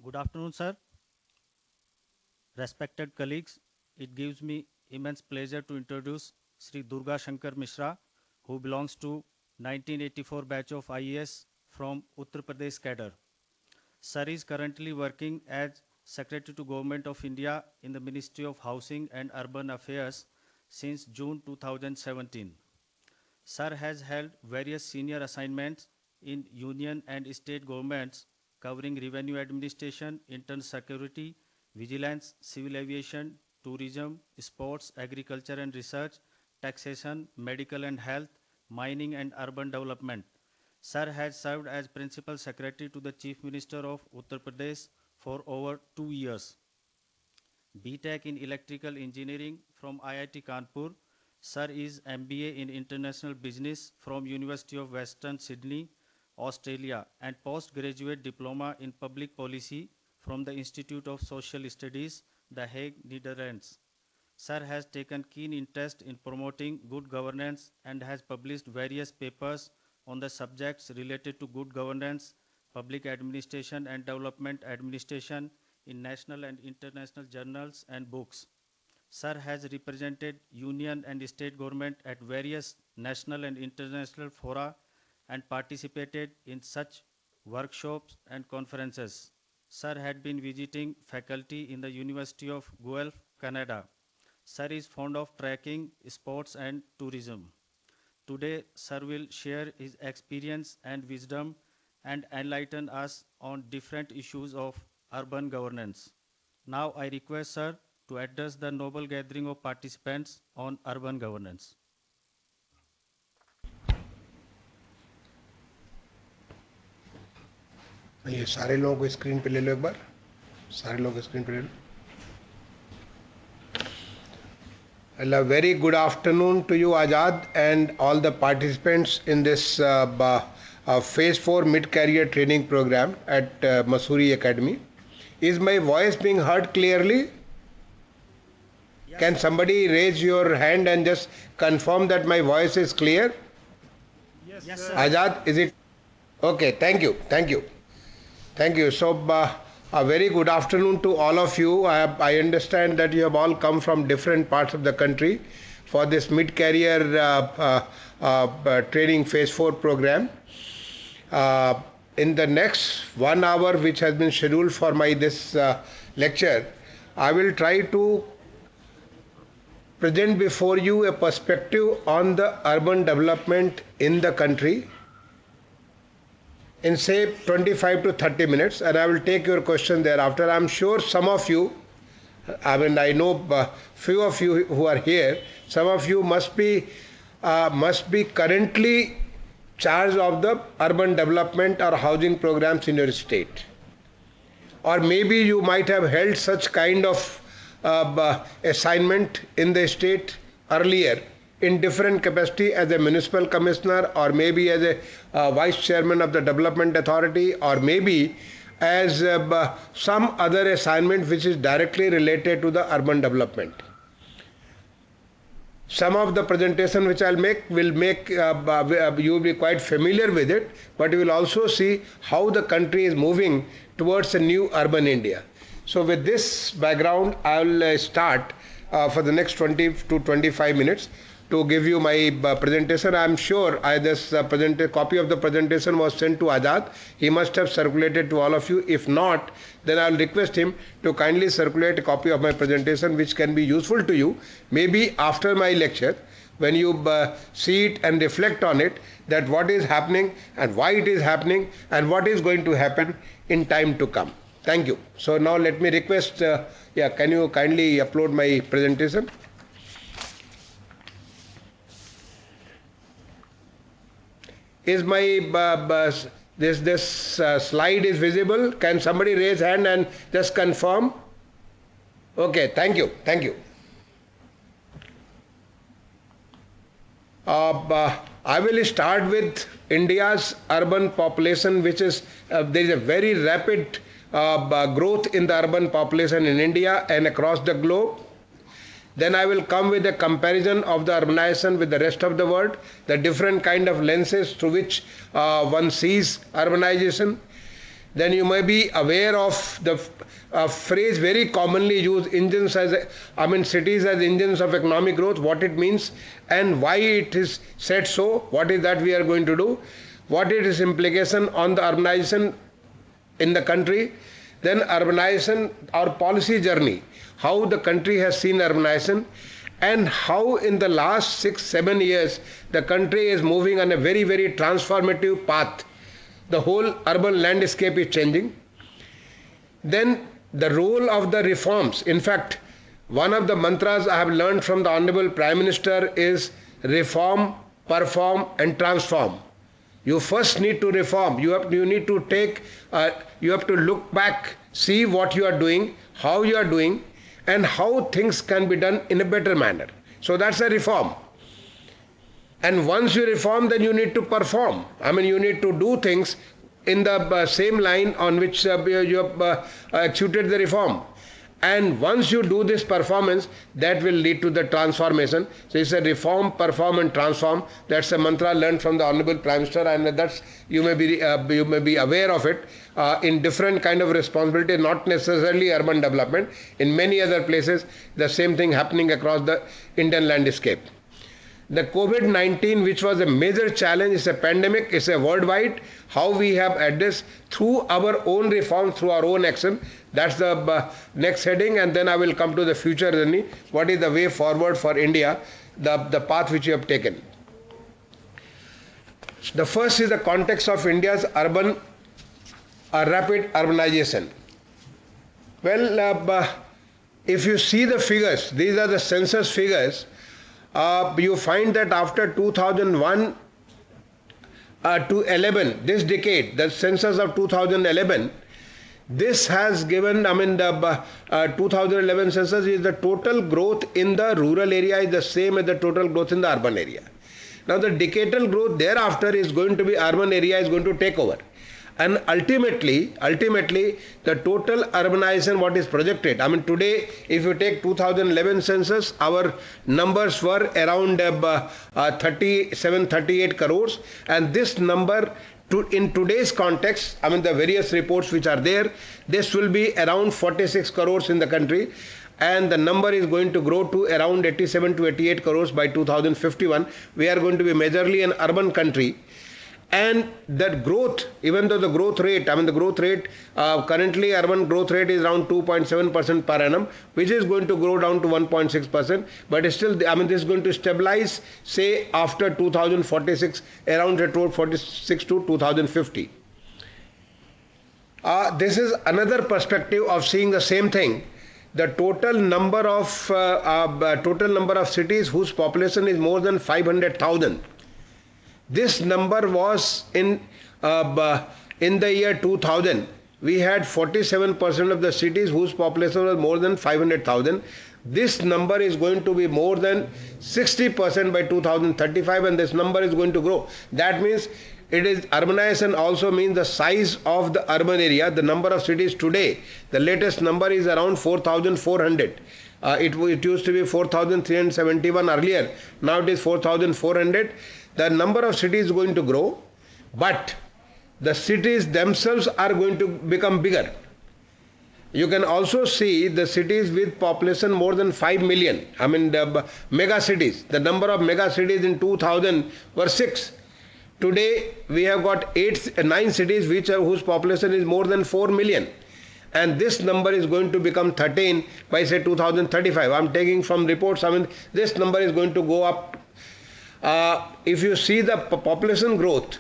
Good afternoon, sir. Respected colleagues, it gives me immense pleasure to introduce Sri Durga Shankar Mishra, who belongs to 1984 batch of IAS from Uttar Pradesh cadre. Sir is currently working as Secretary to Government of India in the Ministry of Housing and Urban Affairs since June 2017. Sir has held various senior assignments in union and state governments covering revenue administration, internal security, vigilance, civil aviation, tourism, sports, agriculture and research, taxation, medical and health, mining and urban development. Sir has served as Principal Secretary to the Chief Minister of Uttar Pradesh for over 2 years. BTech in Electrical Engineering from IIT Kanpur. Sir is MBA in International Business from University of Western Sydney, Australia, and postgraduate diploma in Public Policy from the Institute of Social Studies, The Hague, Netherlands. Sir has taken keen interest in promoting good governance and has published various papers on the subjects related to good governance, public administration and development administration in national and international journals and books. Sir has represented union and state government at various national and international fora and participated in such workshops and conferences. Sir had been visiting faculty in the University of Guelph, Canada. Sir is fond of trekking, sports and tourism. Today, Sir will share his experience and wisdom and enlighten us on different issues of urban governance. Now I request Sir to address the noble gathering of participants on urban governance. ये सारे लोगों को screen पे ले लो एक बार सारे लोग screen पे ले लो A very good afternoon to you, Ajad, and all the participants in this Phase 4 Mid-Career Training Program at Mussoorie Academy. Is my voice being heard clearly? Yes. Can somebody raise your hand and just confirm that my voice is clear? Yes, sir. Ajad, is it? Okay, thank you, thank you. Thank you. So, a very good afternoon to all of you. I understand that you have all come from different parts of the country for this mid-career training phase 4 program. In the next 1 hour, which has been scheduled for this lecture, I will try to present before you a perspective on the urban development in the country in say 25 to 30 minutes, and I will take your question thereafter. I am sure some of you, I know few of you who are here, some of you must be currently charged of the urban development or housing programs in your state, or maybe you might have held such kind of assignment in the state earlier in different capacity as a municipal commissioner, or maybe as a vice chairman of the development authority, or maybe as some other assignment which is directly related to the urban development. Some of the presentation which I'll make will make you will be quite familiar with it, but you will also see how the country is moving towards a new urban India. So with this background, I will start for the next 20 to 25 minutes to give you my presentation. I am sure this copy of the presentation was sent to Ajad. He must have circulated to all of you. If not, then I will request him to kindly circulate a copy of my presentation which can be useful to you, maybe after my lecture, when you see it and reflect on it, that what is happening and why it is happening and what is going to happen in time to come. Thank you. So now let me request, can you kindly upload my presentation? Is my this slide is visible? Can somebody raise hand and just confirm? Okay, thank you, thank you. I will start with India's urban population, which is there is a very rapid growth in the urban population in India and across the globe. Then I will come with a comparison of the urbanization with the rest of the world, the different kind of lenses through which one sees urbanization. then you may be aware of the phrase very commonly used, cities as engines of economic growth, what it means and why it is said so, what is that we are going to do, what is its implication on the urbanization in the country, then urbanization, our policy journey, how the country has seen urbanization, and how in the last 6-7 years the country is moving on a very, very transformative path. The whole urban landscape is changing. Then the role of the reforms. In fact, one of the mantras I have learned from the Honorable Prime Minister is reform, perform and transform. You first need to reform. You need to you have to look back, see what you are doing, how you are doing, and how things can be done in a better manner. So that's a reform. And once you reform, then you need to perform. You need to do things in the same line on which you have executed the reform. And once you do this performance, that will lead to the transformation. So it's a reform, perform and transform. That's a mantra learned from the Honorable Prime Minister, and that's you may be aware of it in different kind of responsibility, not necessarily urban development. In many other places, the same thing happening across the Indian landscape. The COVID-19, which was a major challenge, is a pandemic, is a worldwide. How we have addressed through our own reform, through our own action. That's the next heading, and then I will come to the future journey. What is the way forward for India, the path which we have taken. The first is the context of India's rapid urbanization. Well, if you see the figures, these are the census figures. You find that after 2001 to 11, this decade, the census of 2011, this has given, the 2011 census is the total growth in the rural area is the same as the total growth in the urban area. Now the decadal growth thereafter is going to be urban area is going to take over. And ultimately, the total urbanization what is projected. Today, if you take 2011 census, our numbers were around 37-38 crores, and this number in today's context, the various reports which are there, this will be around 46 crores in the country, and the number is going to grow to around 87 to 88 crores by 2051. We are going to be majorly an urban country. And that growth, even though the growth rate, currently urban growth rate is around 2.7% per annum, which is going to grow down to 1.6%, but still, this is going to stabilize, say, after 2046, around 46 to 2050. This is another perspective of seeing the same thing. The total number of cities whose population is more than 500,000. This number was in the year 2000. We had 47% of the cities whose population was more than 500,000. This number is going to be more than 60% by 2035, and this number is going to grow. That means urbanization also means the size of the urban area. The number of cities today, the latest number is around 4,400. It used to be 4,371 earlier. Now it is 4,400. The number of cities is going to grow, but the cities themselves are going to become bigger. You can also see the cities with population more than 5 million. The mega cities. The number of mega cities in 2000 were 6. Today we have got 9 cities whose population is more than 4 million. And this number is going to become 13 by say 2035. I'm taking from reports. This number is going to go up. If you see the population growth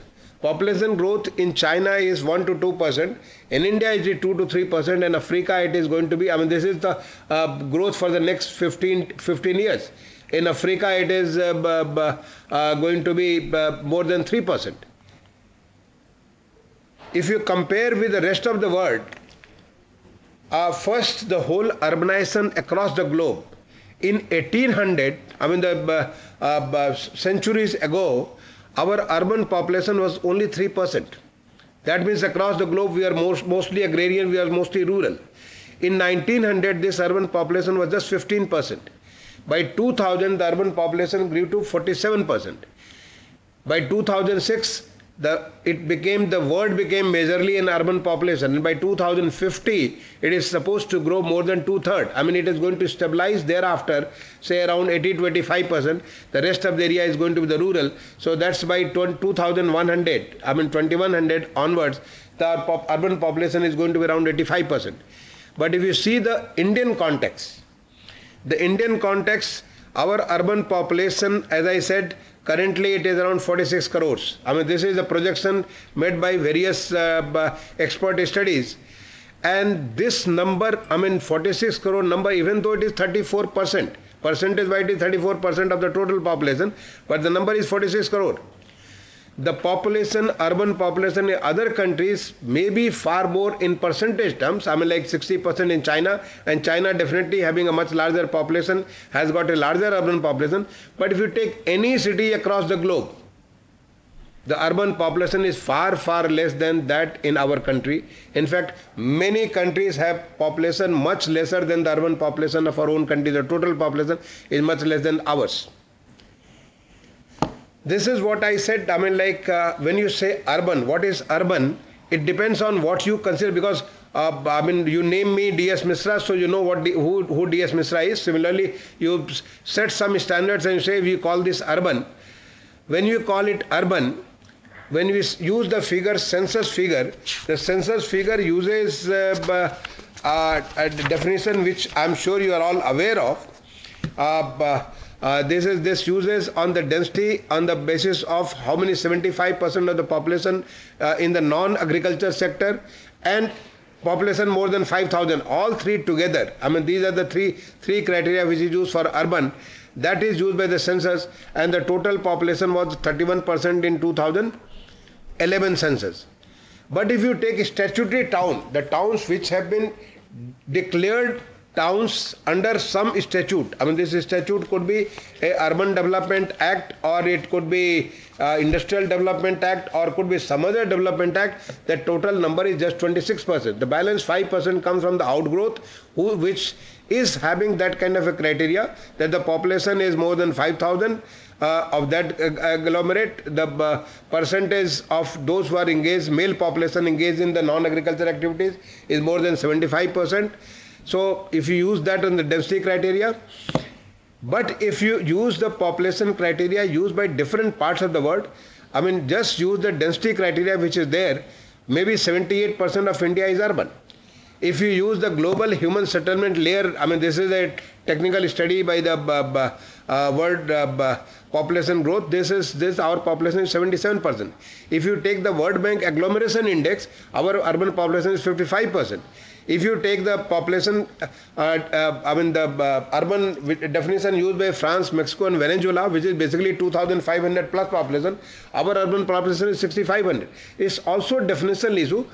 in China is 1 to 2%, in India it is 2 to 3%, and Africa it is going to be, this is the growth for the next 15 years. In Africa it is going to be more than 3%. If you compare with the rest of the world, first the whole urbanization across the globe. In 1800, centuries ago, our urban population was only 3%. That means across the globe we are mostly agrarian, we are mostly rural. In 1900, this urban population was just 15%. By 2000, the urban population grew to 47%. By 2006, the world became majorly an urban population, and by 2050 it is supposed to grow more than 2/3. I mean, it is going to stabilize thereafter, say around 80 to 85%. The rest of the area is going to be the rural. So that's by 2100, I mean 2100 onwards, the urban population is going to be around 85%. But if you see the Indian context, our urban population, as I said, currently it is around 46 crores. I mean, this is a projection made by various expert studies. And this number, I mean, 46 crore number, even though it is 34%, percentage-wise it is 34% of the total population, but the number is 46 crore. The population, urban population in other countries may be far more in percentage terms. I mean, like 60% in China, and China definitely having a much larger population has got a larger urban population. But if you take any city across the globe, the urban population is far, far less than that in our country. In fact, many countries have population much lesser than the urban population of our own country. The total population is much less than ours. This is what I said. I mean, like when you say urban, what is urban? It depends on what you consider, because I mean, you name me D.S. Misra, so you know who D.S. Misra is. Similarly, you set some standards and you say we call this urban. When you call it urban, when we use the figure, census figure, the census figure uses a definition which I am sure you are all aware of. This uses on the density on the basis of how many 75% of the population in the non-agriculture sector and population more than 5,000, all three together. I mean, these are the three criteria which is used for urban. That is used by the census, and the total population was 31% in 2011 census. But if you take statutory town, the towns which have been declared towns under some statute, I mean, this statute could be a Urban Development Act, or it could be Industrial Development Act, or could be some other development act, the total number is just 26%. The balance 5% comes from the outgrowth, which is having that kind of a criteria that the population is more than 5,000. Of that agglomerate, the percentage of those who are engaged, male population engaged in the non-agriculture activities, is more than 75%. So if you use that on the density criteria, but if you use the population criteria used by different parts of the world, I mean, just use the density criteria which is there, maybe 78% of India is urban. If you use the global human settlement layer, I mean, this is a technical study by the World Population Growth. This our population is 77%. If you take the World Bank Agglomeration Index, our urban population is 55%. If you take the population, I mean the urban definition used by France, Mexico and Venezuela, which is basically 2,500 plus population, our urban population is 6,500. It's also a definitional issue.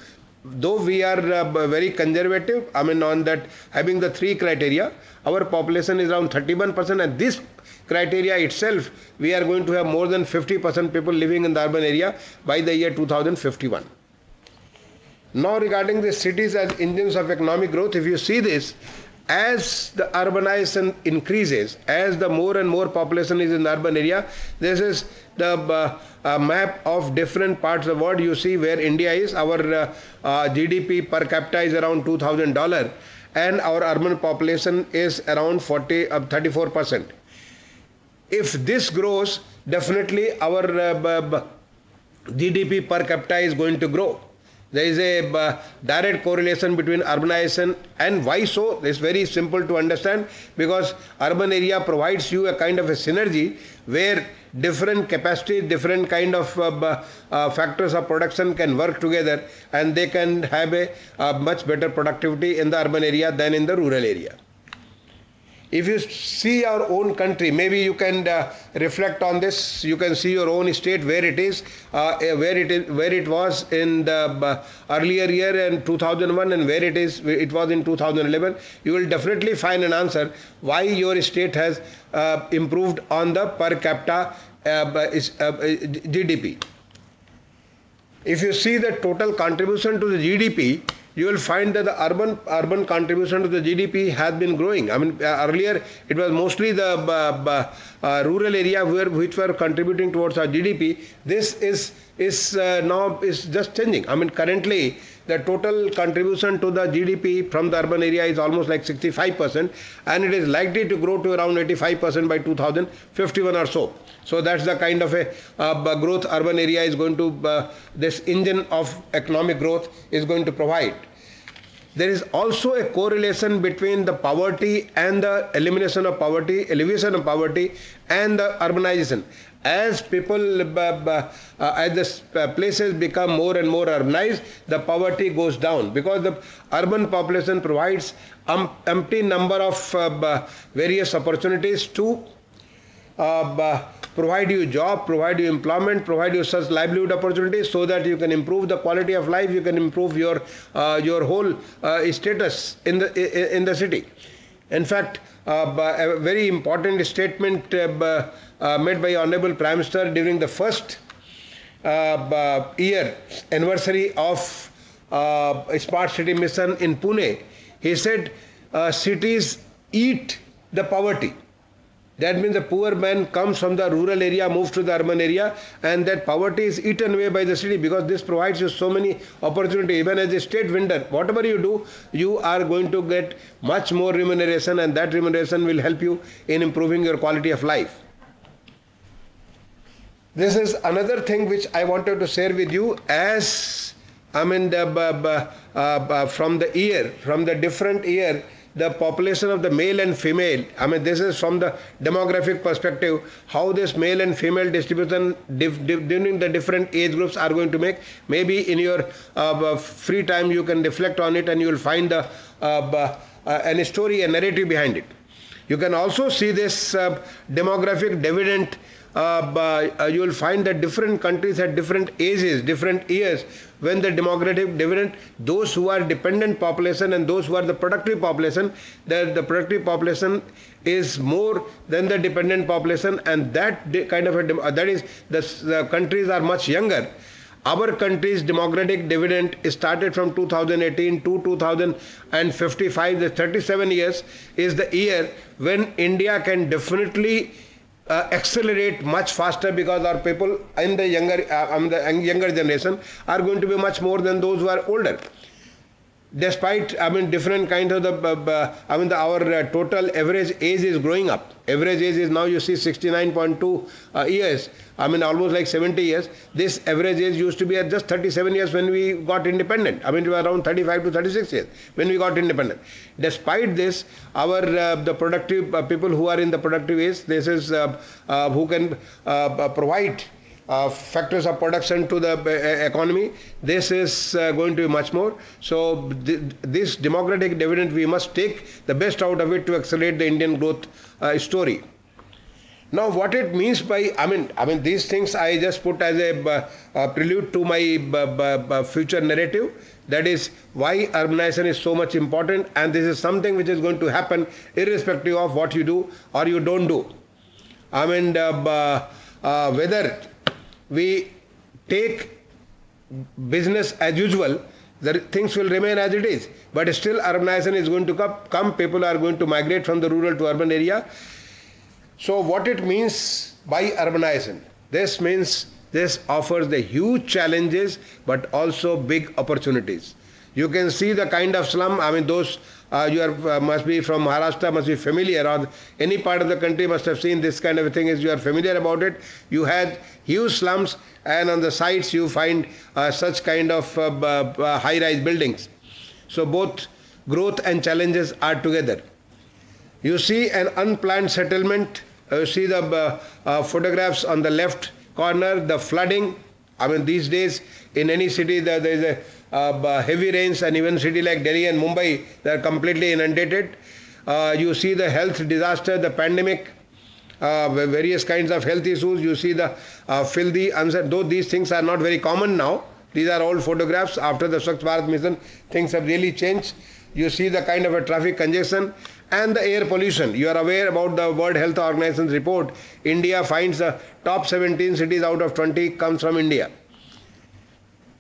Though we are very conservative, I mean, on that, having the three criteria, our population is around 31%, and this criteria itself, we are going to have more than 50% people living in the urban area by the year 2051. Now, regarding the cities as engines of economic growth, if you see this, as the urbanization increases, as the more and more population is in the urban area, this is the map of different parts of the world. You see where India is. Our GDP per capita is around $2,000, and our urban population is around 34%. If this grows, definitely our GDP per capita is going to grow. There is a direct correlation between urbanization, and why so? It's very simple to understand, because urban area provides you a kind of a synergy where different capacity, different kind of factors of production can work together, and they can have a much better productivity in the urban area than in the rural area. If you see our own country, maybe you can reflect on this. You can see your own state, where it is, where it was in the earlier year in 2001, and where it was in 2011. You will definitely find an answer why your state has improved on the per capita GDP. If you see the total contribution to the GDP, you will find that the urban contribution to the GDP has been growing. I mean, earlier it was mostly the rural area which were contributing towards our GDP. This is now just changing. I mean, currently the total contribution to the GDP from the urban area is almost like 65%, and it is likely to grow to around 85% by 2051 or so. So that's the kind of a growth urban area is going to, this engine of economic growth is going to provide. There is also a correlation between the poverty and the elimination of poverty, alleviation of poverty, and the urbanization. As people, as the places become more and more urbanized, the poverty goes down, because the urban population provides empty number of various opportunities to provide you job, provide you employment, provide you such livelihood opportunities, so that you can improve the quality of life, you can improve your whole status in the city. In fact, a very important statement made by Honorable Prime Minister during the first year anniversary of Smart City Mission in Pune. He said, cities eat the poverty. That means the poor man comes from the rural area, moves to the urban area, and that poverty is eaten away by the city, because this provides you so many opportunities. Even as a state vendor, whatever you do, you are going to get much more remuneration, and that remuneration will help you in improving your quality of life. This is another thing which I wanted to share with you. As I mean, from the different year, the population of the male and female, I mean, this is from the demographic perspective, how this male and female distribution during the different age groups are going to make. Maybe in your free time you can reflect on it, and you will find an story, a narrative behind it. You can also see this demographic dividend. You will find that different countries at different ages, different years, when the demographic dividend, those who are dependent population and those who are the productive population, the productive population is more than the dependent population, and that kind of that is the countries are much younger. Our country's demographic dividend started from 2018 to 2055. The 37 years is the year when India can definitely accelerate much faster, because our people in the younger generation are going to be much more than those who are older. Despite, I mean, different kinds of our total average age is growing up. Average age is now, you see, 69.2 years. I mean, almost like 70 years. This average age used to be at just 37 years when we got independent. I mean, it was around 35 to 36 years when we got independent. Despite this, our the productive people who are in the productive age, this is who can provide factors of production to the economy, this is going to be much more. So this democratic dividend, we must take the best out of it to accelerate the Indian growth story. Now, what it means by, I mean these things I just put as a prelude to my future narrative. That is why urbanization is so much important, and this is something which is going to happen irrespective of what you do or you don't do. I mean, whether we take business as usual, the things will remain as it is. But still urbanization is going to come. People are going to migrate from the rural to urban area. So what it means by urbanization? This means this offers the huge challenges but also big opportunities. You can see the kind of slum, I mean those must be from Maharashtra, must be familiar, or any part of the country must have seen this kind of a thing. As you are familiar about it, you had huge slums, and on the sides you find such kind of high-rise buildings. So both growth and challenges are together. You see an unplanned settlement. You see the photographs on the left corner, the flooding. I mean, these days in any city there is a heavy rains, and even city like Delhi and Mumbai, they are completely inundated. You see the health disaster, the pandemic, various kinds of health issues. You see the filthy, though these things are not very common now. These are old photographs. After the Swachh Bharat mission, things have really changed. You see the kind of a traffic congestion and the air pollution. You are aware about the World Health Organization's report. India finds the top 17 cities out of 20 comes from India.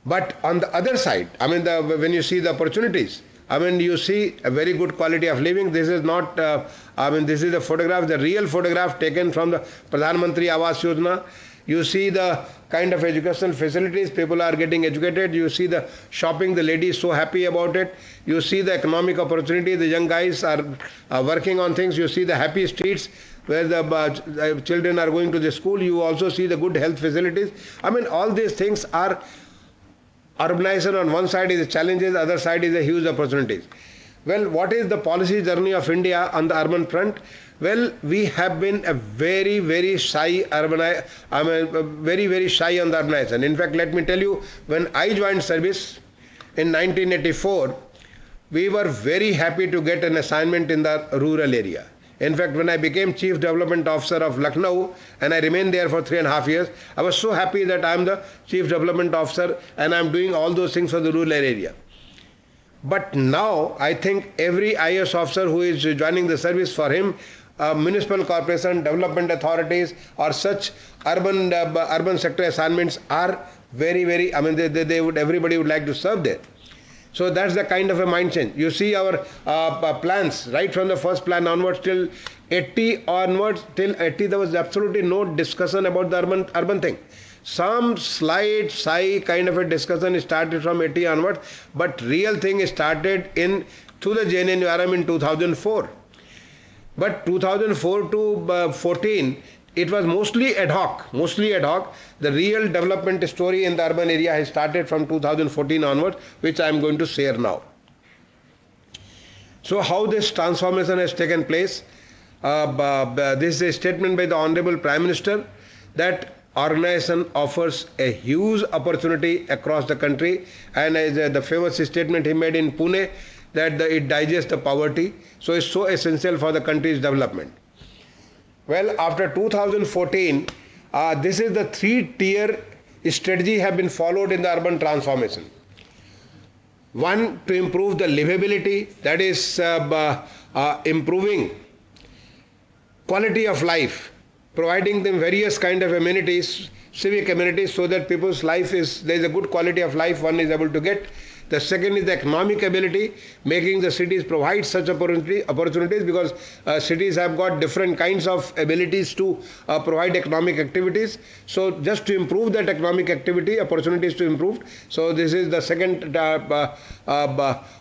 But on the other side, I mean, when you see the opportunities, I mean, you see a very good quality of living. This is not, I mean, this is a photograph, the real photograph taken from the Pradhan Mantri Awas Yojana. You see the kind of educational facilities, people are getting educated. You see the shopping, the ladies so happy about it. You see the economic opportunity, the young guys are working on things. You see the happy streets where the children are going to the school. You also see the good health facilities. I mean, all these things are urbanization. On one side is the challenges, other side is the huge opportunities. Well, what is the policy journey of India on the urban front? Well, we have been a very, very shy very shy on the urbanization. In fact, let me tell you, when I joined service in 1984, we were very happy to get an assignment in the rural area. In fact, when I became Chief Development Officer of Lucknow and I remained there for 3.5 years, I was so happy that I am the Chief Development Officer and I am doing all those things for the rural area. But now, I think every IAS officer who is joining the service, for him, municipal corporation, development authorities or such urban sector assignments are very, very, I mean, everybody would like to serve there. So that's the kind of a mind change. You see our plans, right from the first plan onwards till 80 onwards, till 80 there was absolutely no discussion about the urban thing. Some slight kind of a discussion started from 80 onwards, but real thing started through the JNNURM in 2004. But 2004 to 14, it was mostly ad hoc. The real development story in the urban area has started from 2014 onwards, which I am going to share now. So how this transformation has taken place? This is a statement by the Honorable Prime Minister that organization offers a huge opportunity across the country, and as the famous statement he made in Pune, that it digests the poverty, so it's so essential for the country's development. Well, after 2014, this is the 3-tier strategy have been followed in the urban transformation. One, to improve the livability, that is improving quality of life, providing them various kind of amenities, civic amenities, so that people's life there is a good quality of life one is able to get. The second is the economic ability, making the cities provide such opportunities, because cities have got different kinds of abilities to provide economic activities. So just to improve that economic activity, opportunities to improve. So this is the second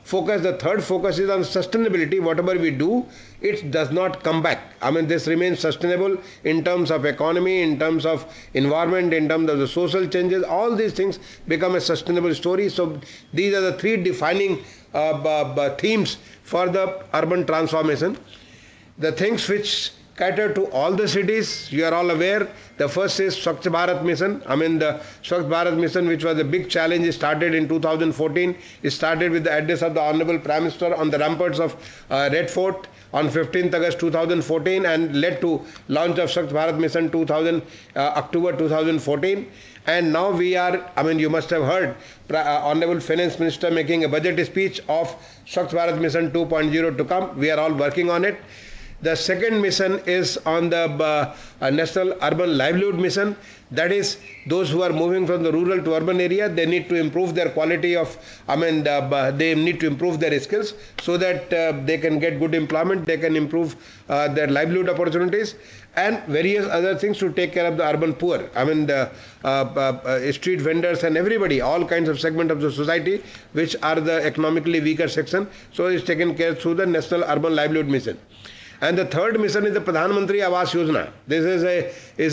focus. The third focus is on sustainability. Whatever we do, it does not come back. I mean, this remains sustainable in terms of economy, in terms of environment, in terms of the social changes. All these things become a sustainable story. So these are the 3 defining themes for the urban transformation. The things which cater to all the cities, you are all aware. The first is Swachh Bharat Mission. I mean, the Swachh Bharat Mission, which was a big challenge, started in 2014. It started with the address of the Honorable Prime Minister on the ramparts of Red Fort on 15th August 2014 and led to launch of Swachh Bharat Mission October 2014. And now we are, I mean, you must have heard Honorable Finance Minister making a budget speech of Swachh Bharat Mission 2.0 to come. We are all working on it. The second mission is on the National Urban Livelihood Mission. That is, those who are moving from the rural to urban area, they need to improve their quality of, they need to improve their skills so that they can get good employment, they can improve their livelihood opportunities, and various other things to take care of the urban poor. I mean, the street vendors and everybody, all kinds of segment of the society, which are the economically weaker section. So it's taken care through the National Urban Livelihood Mission. And the third mission is the Pradhan Mantri Awas Yojana. This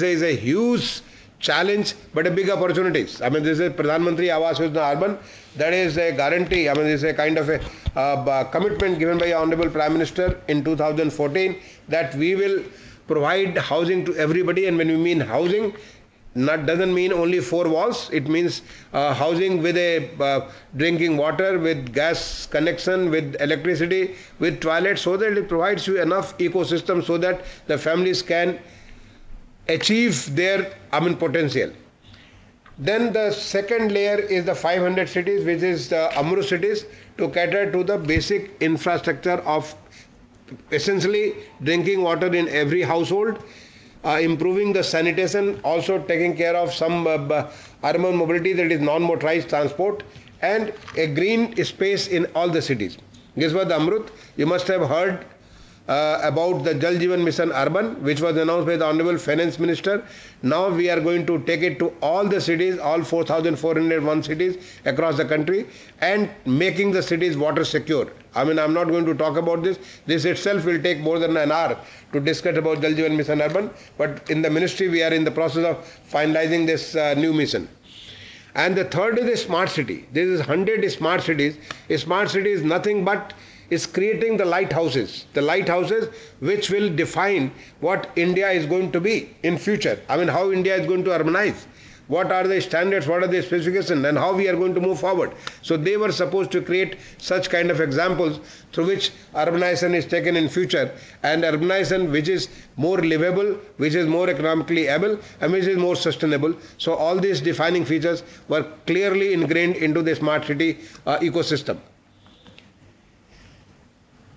is a huge challenge, but a big opportunities. I mean, this is Pradhan Mantri Awas Yojana Urban. That is a guarantee. I mean, this is a kind of a commitment given by Honorable Prime Minister in 2014 that we will provide housing to everybody. And when we mean housing, doesn't mean only 4 walls. It means housing with a drinking water, with gas connection, with electricity, with toilets, so that it provides you enough ecosystem so that the families can achieve their potential. Then the second layer is the 500 cities, which is the Amrut cities, to cater to the basic infrastructure of essentially drinking water in every household, improving the sanitation, also taking care of some urban mobility, that is non-motorized transport, and a green space in all the cities. Giswat Amrut, you must have heard about the Jal Jeevan Mission Urban, which was announced by the Honorable Finance Minister. Now we are going to take it to all the cities, all 4,401 cities across the country, and making the cities water secure. I mean, I'm not going to talk about this. This itself will take more than an hour to discuss about Jal Jeevan Mission Urban. But in the ministry, we are in the process of finalizing this new mission. And the third is the smart city. This is 100 smart cities. A smart city is nothing but is creating the lighthouses which will define what India is going to be in future. I mean, how India is going to urbanize. What are the standards, what are the specifications, and how we are going to move forward. So they were supposed to create such kind of examples through which urbanization is taken in future, and urbanization which is more livable, which is more economically able, and which is more sustainable. So all these defining features were clearly ingrained into the smart city ecosystem.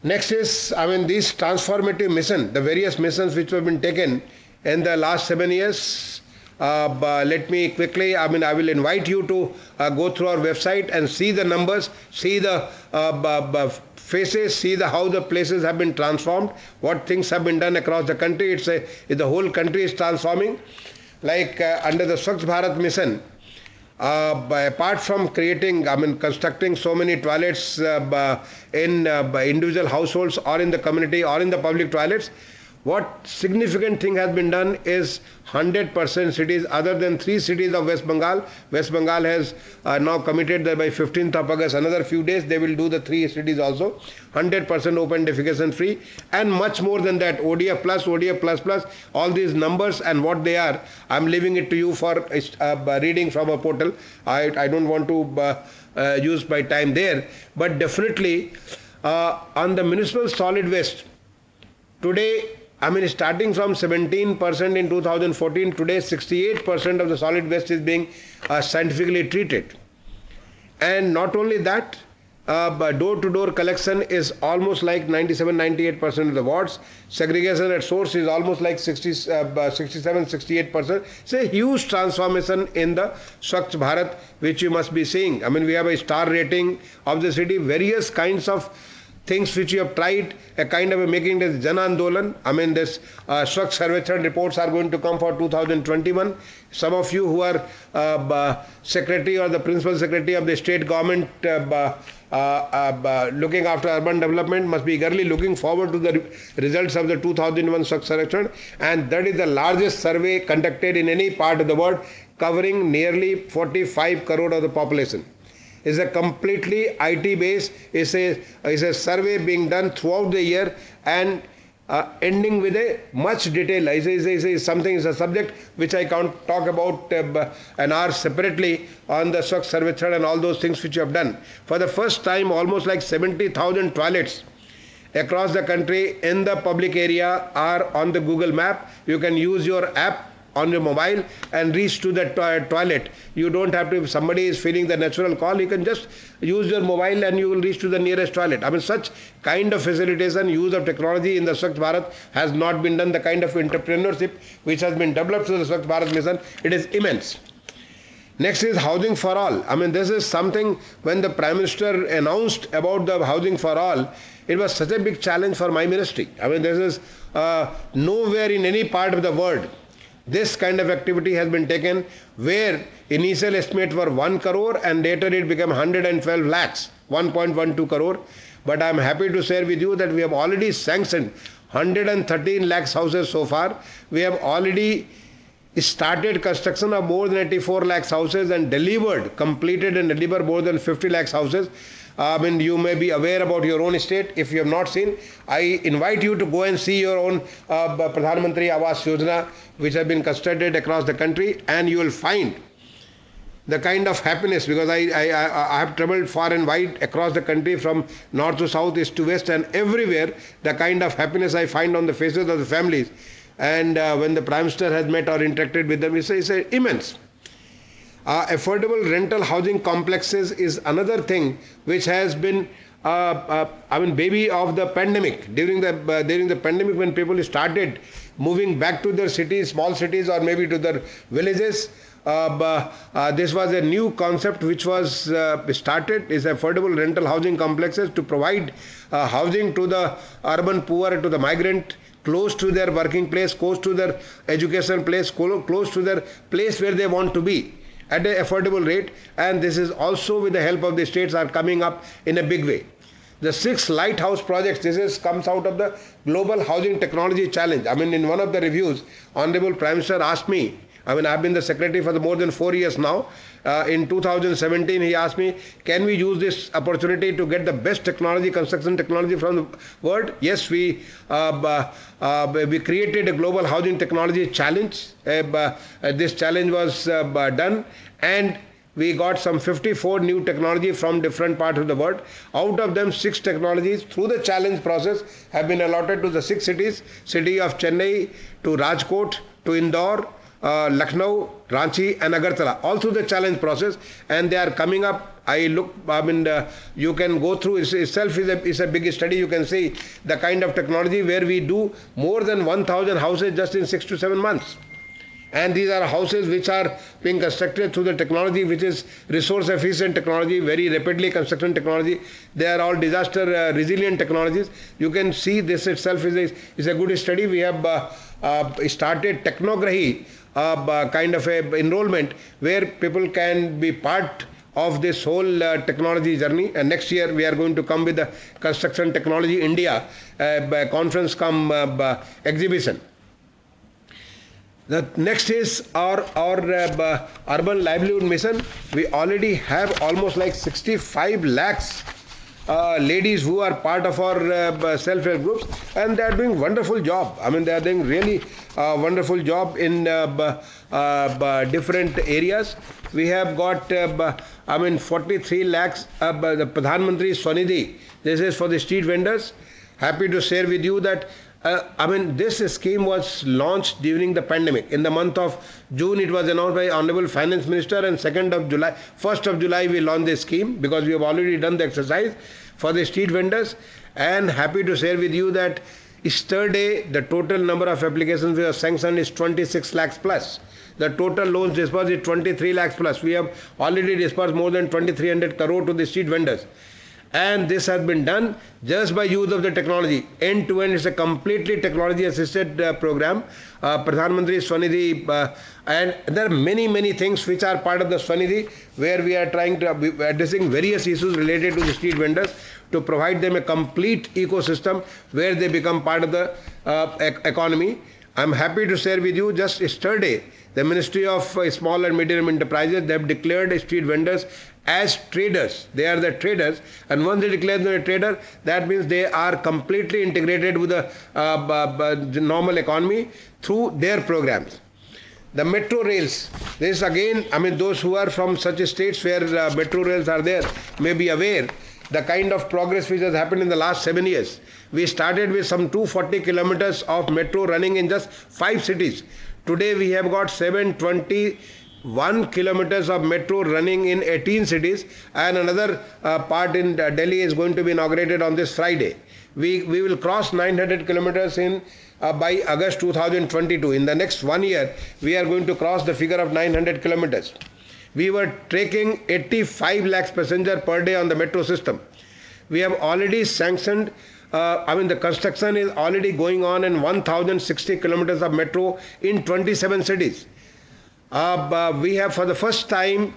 Next is, I mean, these transformative missions, the various missions which have been taken in the last 7 years. Let me quickly, I mean, I will invite you to go through our website and see the numbers, see the faces, see how the places have been transformed, what things have been done across the country. The whole country is transforming. Like under the Swachh Bharat mission, apart from creating, I mean, constructing so many toilets in individual households or in the community or in the public toilets, what significant thing has been done is 100% cities other than 3 cities of West Bengal. West Bengal has now committed that by 15th of August, another few days, they will do the 3 cities also. 100% open defecation free, and much more than that, ODF plus, ODF plus plus, all these numbers and what they are, I'm leaving it to you for reading from a portal. I don't want to use my time there, but definitely on the municipal solid waste, today, I mean, starting from 17% in 2014, today 68% of the solid waste is being scientifically treated. And not only that, door-to-door collection is almost like 97-98% of the wards. Segregation at source is almost like 67-68%. It's a huge transformation in the Swachh Bharat, which you must be seeing. I mean, we have a star rating of the city, various kinds of things which you have tried, a kind of making this Jan Andolan. I mean, this Swachh Sarvechan reports are going to come for 2021. Some of you who are secretary or the principal secretary of the state government looking after urban development must be eagerly looking forward to the results of the 2001 Swachh Sarvechan, and that is the largest survey conducted in any part of the world, covering nearly 45 crore of the population. Is a completely IT based, is a survey being done throughout the year and ending with a much detail. Is a subject which I can't talk about an hour separately on the Swachh Sarvechan and all those things which you have done. For the first time, almost like 70,000 toilets across the country in the public area are on the Google Map. You can use your app on your mobile and reach to the toilet. You don't have to, if somebody is feeling the natural call, you can just use your mobile and you will reach to the nearest toilet. I mean, such kind of facilitation, use of technology in the Swachh Bharat has not been done. The kind of entrepreneurship which has been developed through the Swachh Bharat mission, it is immense. Next is housing for all. I mean, this is something, when the Prime Minister announced about the housing for all, it was such a big challenge for my ministry. I mean, this is nowhere in any part of the world this kind of activity has been taken, where initial estimates were 1 crore and later it became 112 lakhs, 1.12 crore. But I am happy to share with you that we have already sanctioned 113 lakhs houses so far. We have already started construction of more than 84 lakhs houses and completed and delivered more than 50 lakhs houses. I mean, you may be aware about your own state. If you have not seen, I invite you to go and see your own Pradhan Mantri Awas Yojana, which have been constructed across the country, and you will find the kind of happiness, because I have traveled far and wide across the country from north to south, east to west, and everywhere the kind of happiness I find on the faces of the families. And when the Prime Minister has met or interacted with them, it's immense. Affordable rental housing complexes is another thing which has been, baby of the pandemic. During the pandemic, when people started moving back to their cities, small cities, or maybe to their villages. This was a new concept which was started, is affordable rental housing complexes to provide housing to the urban poor, to the migrant, close to their working place, close to their education place, close to their place where they want to be at an affordable rate. And this is also with the help of the states are coming up in a big way. The 6 lighthouse projects, comes out of the Global Housing Technology Challenge. I mean, in one of the reviews, Honorable Prime Minister asked me, I mean, I've been the secretary for more than 4 years now. In 2017, he asked me, can we use this opportunity to get the best technology, construction technology from the world? Yes, we created a Global Housing Technology Challenge. This challenge was done, and we got some 54 new technology from different parts of the world. Out of them, 6 technologies through the challenge process have been allotted to the 6 cities, city of Chennai, to Rajkot, to Indore, Lucknow, Ranchi and Agartala, all through the challenge process, and they are coming up. You can go through, itself is a big study. You can see the kind of technology where we do more than 1,000 houses just in 6 to 7 months. And these are houses which are being constructed through the technology which is resource efficient technology, very rapidly construction technology. They are all disaster resilient technologies. You can see this itself is a good study. We have started Technograhi, kind of a enrollment where people can be part of this whole technology journey. And next year we are going to come with the Construction Technology India conference exhibition. The next is our urban livelihood mission. We already have almost like 65 lakhs ladies who are part of our self-help groups, and they are doing wonderful job. I mean, they are doing really wonderful job in different areas. We have got 43 lakhs the Pradhan Mantri Swanidhi. This is for the street vendors. Happy to share with you that this scheme was launched during the pandemic. In the month of June, it was announced by Honorable Finance Minister, and 1st of July, we launched this scheme because we have already done the exercise for the street vendors. And happy to share with you that yesterday, the total number of applications we have sanctioned is 26 lakhs plus. The total loans disbursed is 23 lakhs plus. We have already disbursed more than 2,300 crore to the street vendors. And this has been done just by use of the technology. End to end, it's a completely technology assisted program. Pradhan Mantri Swanidhi, and there are many things which are part of the Swanidhi, where we are trying to addressing various issues related to the street vendors to provide them a complete ecosystem where they become part of the economy. I'm happy to share with you, just yesterday, the Ministry of Small and Medium Enterprises, they have declared street vendors as traders. They are the traders, and once they declare them a trader, that means they are completely integrated with the normal economy through their programs. The metro rails, this again, those who are from such states where metro rails are there may be aware the kind of progress which has happened in the last 7 years. We started with some 240 kilometers of metro running in just 5 cities. Today we have got 721 kilometers of metro running in 18 cities, and another part in Delhi is going to be inaugurated on this Friday. We will cross 900 kilometers by August 2022. In the next 1 year, we are going to cross the figure of 900 kilometers. We were taking 85 lakhs passengers per day on the metro system. We have already sanctioned, the construction is already going on in 1,060 kilometers of metro in 27 cities. We have for the first time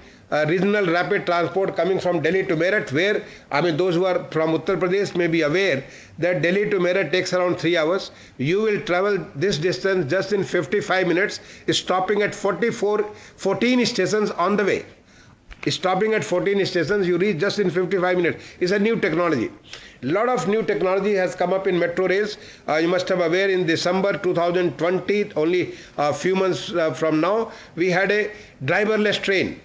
regional rapid transport coming from Delhi to Meerut, where, those who are from Uttar Pradesh may be aware that Delhi to Meerut takes around 3 hours. You will travel this distance just in 55 minutes, stopping at 14 stations on the way. Stopping at 14 stations, you reach just in 55 minutes. It's a new technology. A lot of new technology has come up in metro rails. You must have aware in December 2020, only a few months from now, we had a driverless train.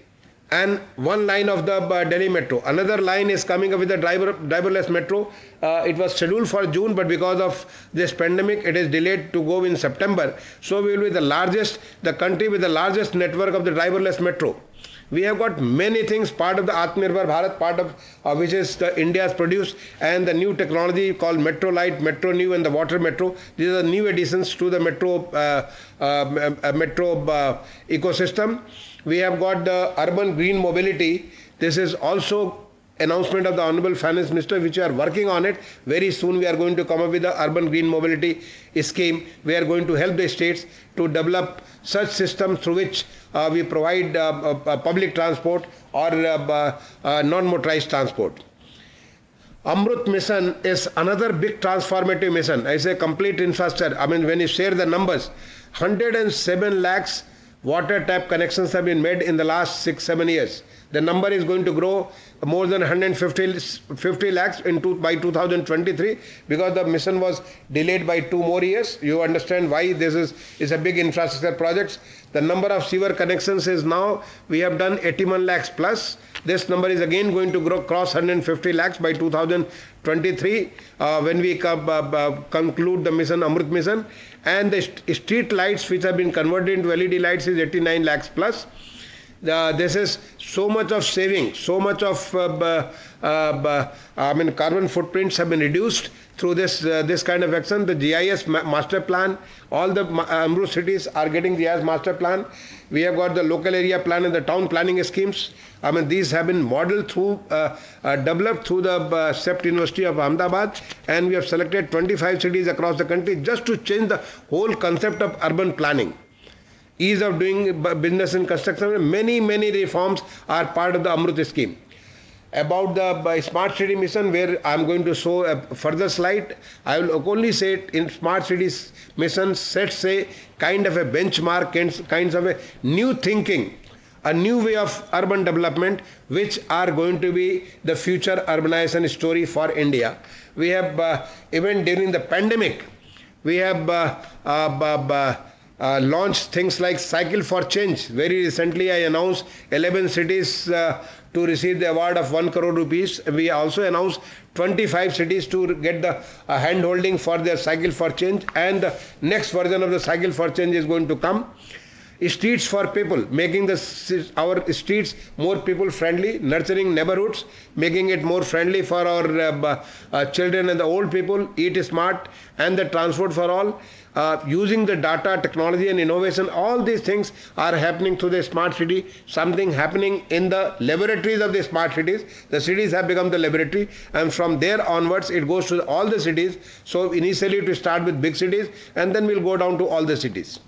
And one line of the Delhi metro. Another line is coming up with a driverless metro. It was scheduled for June, but because of this pandemic, it is delayed to go in September. So we will be the country with the largest network of the driverless metro. We have got many things, part of the Atmanirbhar Bharat, part of which is the India's produce, and the new technology called Metro Light, Metro New, and the Water Metro. These are new additions to the metro ecosystem. We have got the urban green mobility. This is also announcement of the Honorable Finance Minister, which we are working on it. Very soon we are going to come up with the urban green mobility scheme. We are going to help the states to develop such systems through which we provide public transport or non-motorized transport. Amrut Mission is another big transformative mission. I say complete infrastructure. I mean, when you share the numbers, 107 lakhs water tap connections have been made in the last 6-7 years. The number is going to grow more than 150 lakhs by 2023 because the mission was delayed by 2 more years. You understand why this is a big infrastructure project. The number of sewer connections is now, we have done 81 lakhs plus. This number is again going to cross 150 lakhs by 2023 when we conclude the mission, Amrut Mission. And the street lights which have been converted into LED lights is 89 lakhs plus. This is so much of saving, so much of carbon footprints have been reduced through this kind of action. The GIS master plan, all the Amrut cities are getting GIS master plan. We have got the local area plan and the town planning schemes. I mean, these have been modeled through, developed through the CEPT University of Ahmedabad, and we have selected 25 cities across the country just to change the whole concept of urban planning. Ease of doing business in construction, many reforms are part of the Amrut scheme. About the Smart City Mission, where I am going to show a further slide, I will only say it in Smart Cities Mission sets a kind of a benchmark, kinds of a new thinking, a new way of urban development, which are going to be the future urbanization story for India. We have, even during the pandemic, we have launched things like Cycle for Change. Very recently I announced 11 cities to receive the award of 1 crore rupees. We also announced 25 cities to get the hand-holding for their Cycle for Change, and the next version of the Cycle for Change is going to come. Streets for people, making our streets more people friendly, nurturing neighborhoods, making it more friendly for our children and the old people, Eat Smart, and the transport for all. Using the data, technology and innovation, all these things are happening through the smart city. Something happening in the laboratories of the smart cities. The cities have become the laboratory, and from there onwards it goes to all the cities. So initially to start with big cities, and then we'll go down to all the cities.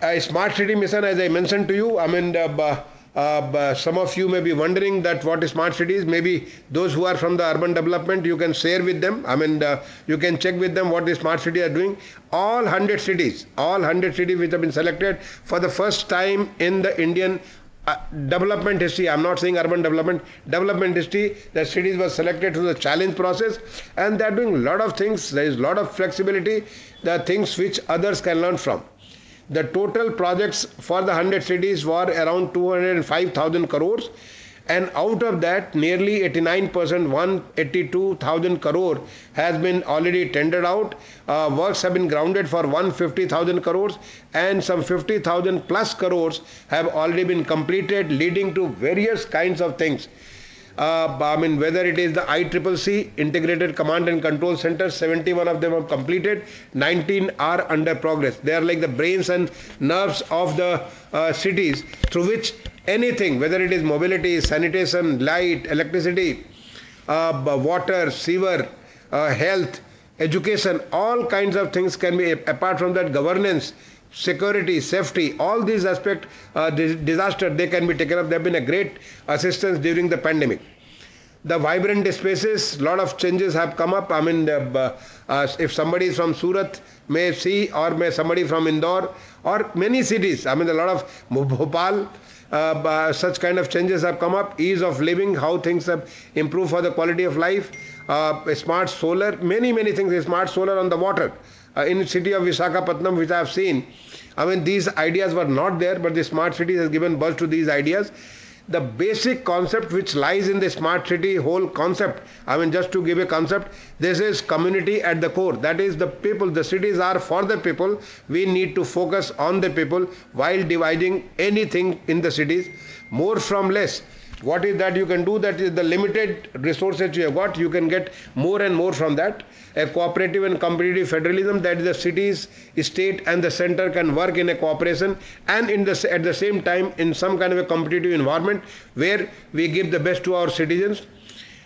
A Smart City Mission, as I mentioned to you, I mean, some of you may be wondering that what is smart cities. Maybe those who are from the urban development, you can share with them. I mean, you can check with them what the smart city are doing. All 100 cities which have been selected for the first time in the Indian development history. I'm not saying urban development history. The cities were selected through the challenge process, and they are doing a lot of things. There is a lot of flexibility, the things which others can learn from. The total projects for the 100 cities were around 205,000 crores, and out of that nearly 89%, 182,000 crore has been already tendered out. Works have been grounded for 150,000 crores, and some 50,000 plus crores have already been completed, leading to various kinds of things. I mean, whether it is the ICCC, Integrated Command and Control Center, 71 of them have completed, 19 are under progress. They are like the brains and nerves of the cities, through which anything, whether it is mobility, sanitation, light, electricity, water, sewer, health, education, all kinds of things can be, apart from that, governance, security, safety, all these aspects, disaster, they can be taken up. They have been a great assistance during the pandemic. The vibrant spaces, lot of changes have come up. I mean, if somebody is from Surat may see, or may somebody from Indore, or many cities, I mean, a lot of Bhopal, such kind of changes have come up. Ease of living, how things have improved for the quality of life. Smart solar, many things. Smart solar on the water. In the city of Visakhapatnam, which I have seen, I mean, these ideas were not there, but the smart city has given birth to these ideas. the basic concept which lies in the smart city whole concept, I mean, just to give a concept, this is community at the core. That is the people. The cities are for the people. We need to focus on the people while dividing anything in the cities. More from less. What is that you can do? That is the limited resources you have got. You can get more and more from that. A cooperative and competitive federalism, that is the cities, state and the center can work in a cooperation and at the same time in some kind of a competitive environment where we give the best to our citizens.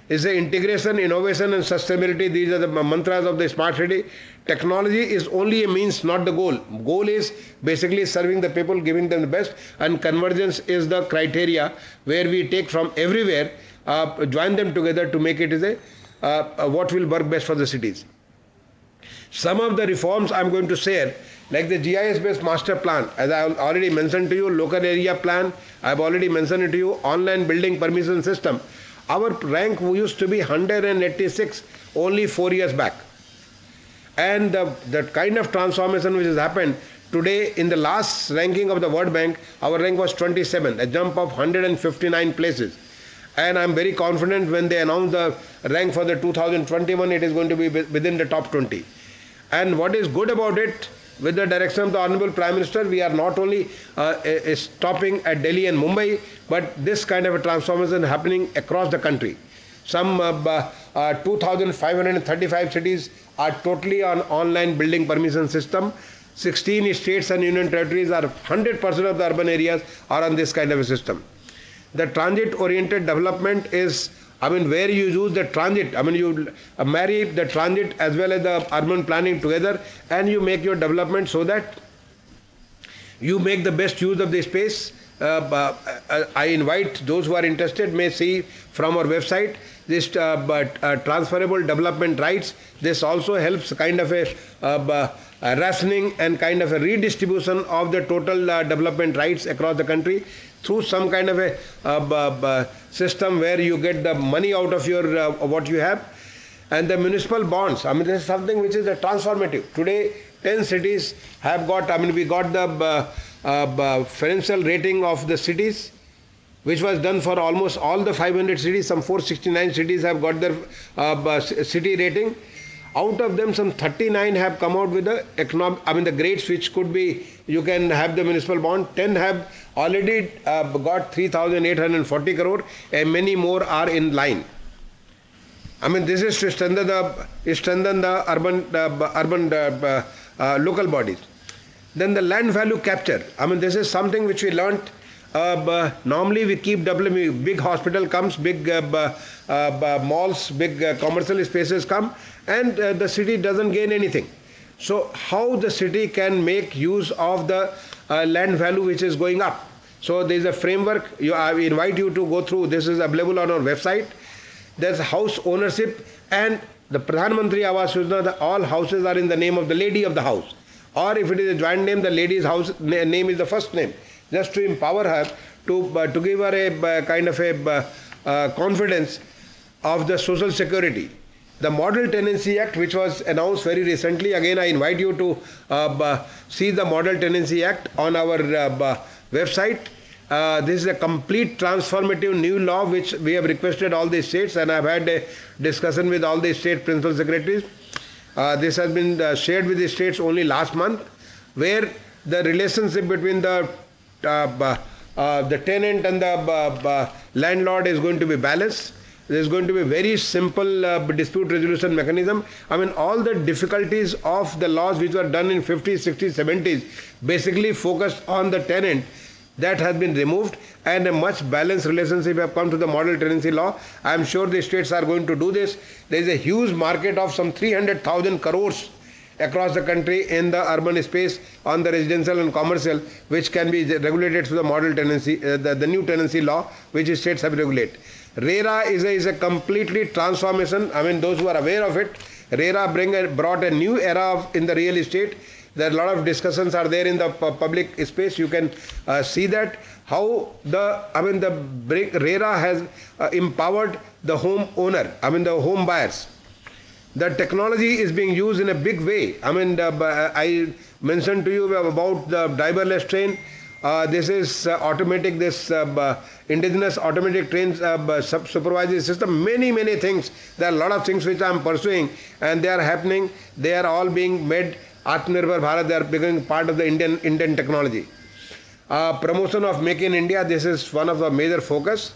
Is the integration, innovation and sustainability. These are the mantras of the smart city. Technology is only a means, not the goal. Goal is basically serving the people, giving them the best, and convergence is the criteria where we take from everywhere, join them together to make it is what will work best for the cities. Some of the reforms I am going to share, like the GIS based master plan, as I already mentioned to you, local area plan, I have already mentioned it to you, online building permission system. Our rank used to be 186 only 4 years back. And the kind of transformation which has happened today, in the last ranking of the World Bank, our rank was 27, a jump of 159 places. And I am very confident when they announce the rank for the 2021, it is going to be within the top 20. And what is good about it, with the direction of the Honorable Prime Minister, we are not only stopping at Delhi and Mumbai, but this kind of a transformation happening across the country. Some 2,535 cities are totally on online building permission system. 16 states and union territories are 100% of the urban areas are on this kind of a system. The transit-oriented development is, I mean, where you use the transit, I mean, you marry the transit as well as the urban planning together, and you make your development so that you make the best use of the space. I invite those who are interested may see from our website this transferable development rights. This also helps kind of a rationing and kind of a redistribution of the total development rights across the country through some kind of a system where you get the money out of your what you have. And the municipal bonds, I mean, this is something which is a transformative. Today 10 cities have got, I mean, we got the financial rating of the cities, which was done for almost all the 500 cities. Some 469 cities have got their city rating. Out of them, some 39 have come out with the the grades which could be, you can have the municipal bond. 10 have already got 3,840 crore and many more are in line. I mean, this is to strengthen the urban local bodies. Then the land value capture. I mean, this is something which we learnt. Normally we keep developing. Big hospital comes, big malls, big commercial spaces come, and the city doesn't gain anything. So how the city can make use of the land value which is going up? So there is a framework. I invite you to go through. This is available on our website. There's house ownership and the Pradhan Mantri Awas Yojana. All houses are in the name of the lady of the house, or if it is a joint name, the lady's house name is the first name, just to empower her to give her a kind of a confidence of the social security. The Model Tenancy Act, which was announced very recently, again I invite you to see the Model Tenancy Act on our website. This is a complete transformative new law which we have requested all the states, and I have had a discussion with all the state principal secretaries. This has been shared with the states only last month, where the relationship between the tenant and the landlord is going to be balanced. There is going to be a very simple dispute resolution mechanism. I mean, all the difficulties of the laws which were done in 50s, 60s, 70s basically focused on the tenant. That has been removed, and a much balanced relationship have come to the model tenancy law. I am sure the states are going to do this. There is a huge market of some 300,000 crores across the country in the urban space on the residential and commercial, which can be regulated through the model tenancy, the new tenancy law, which states have regulated. RERA is a completely transformation. I mean, those who are aware of it, RERA brought a new era in the real estate. There are a lot of discussions are there in the public space. You can see that how the RERA has empowered the home owner, the home buyers. The technology is being used in a big way. I mentioned to you about the driverless train. This is automatic, this indigenous automatic trains supervisory system, many things. There are a lot of things which I am pursuing, and they are happening. They are all being made Atmanirbhar Bharat. They are becoming part of the Indian technology. Promotion of Make in India, this is one of the major focus.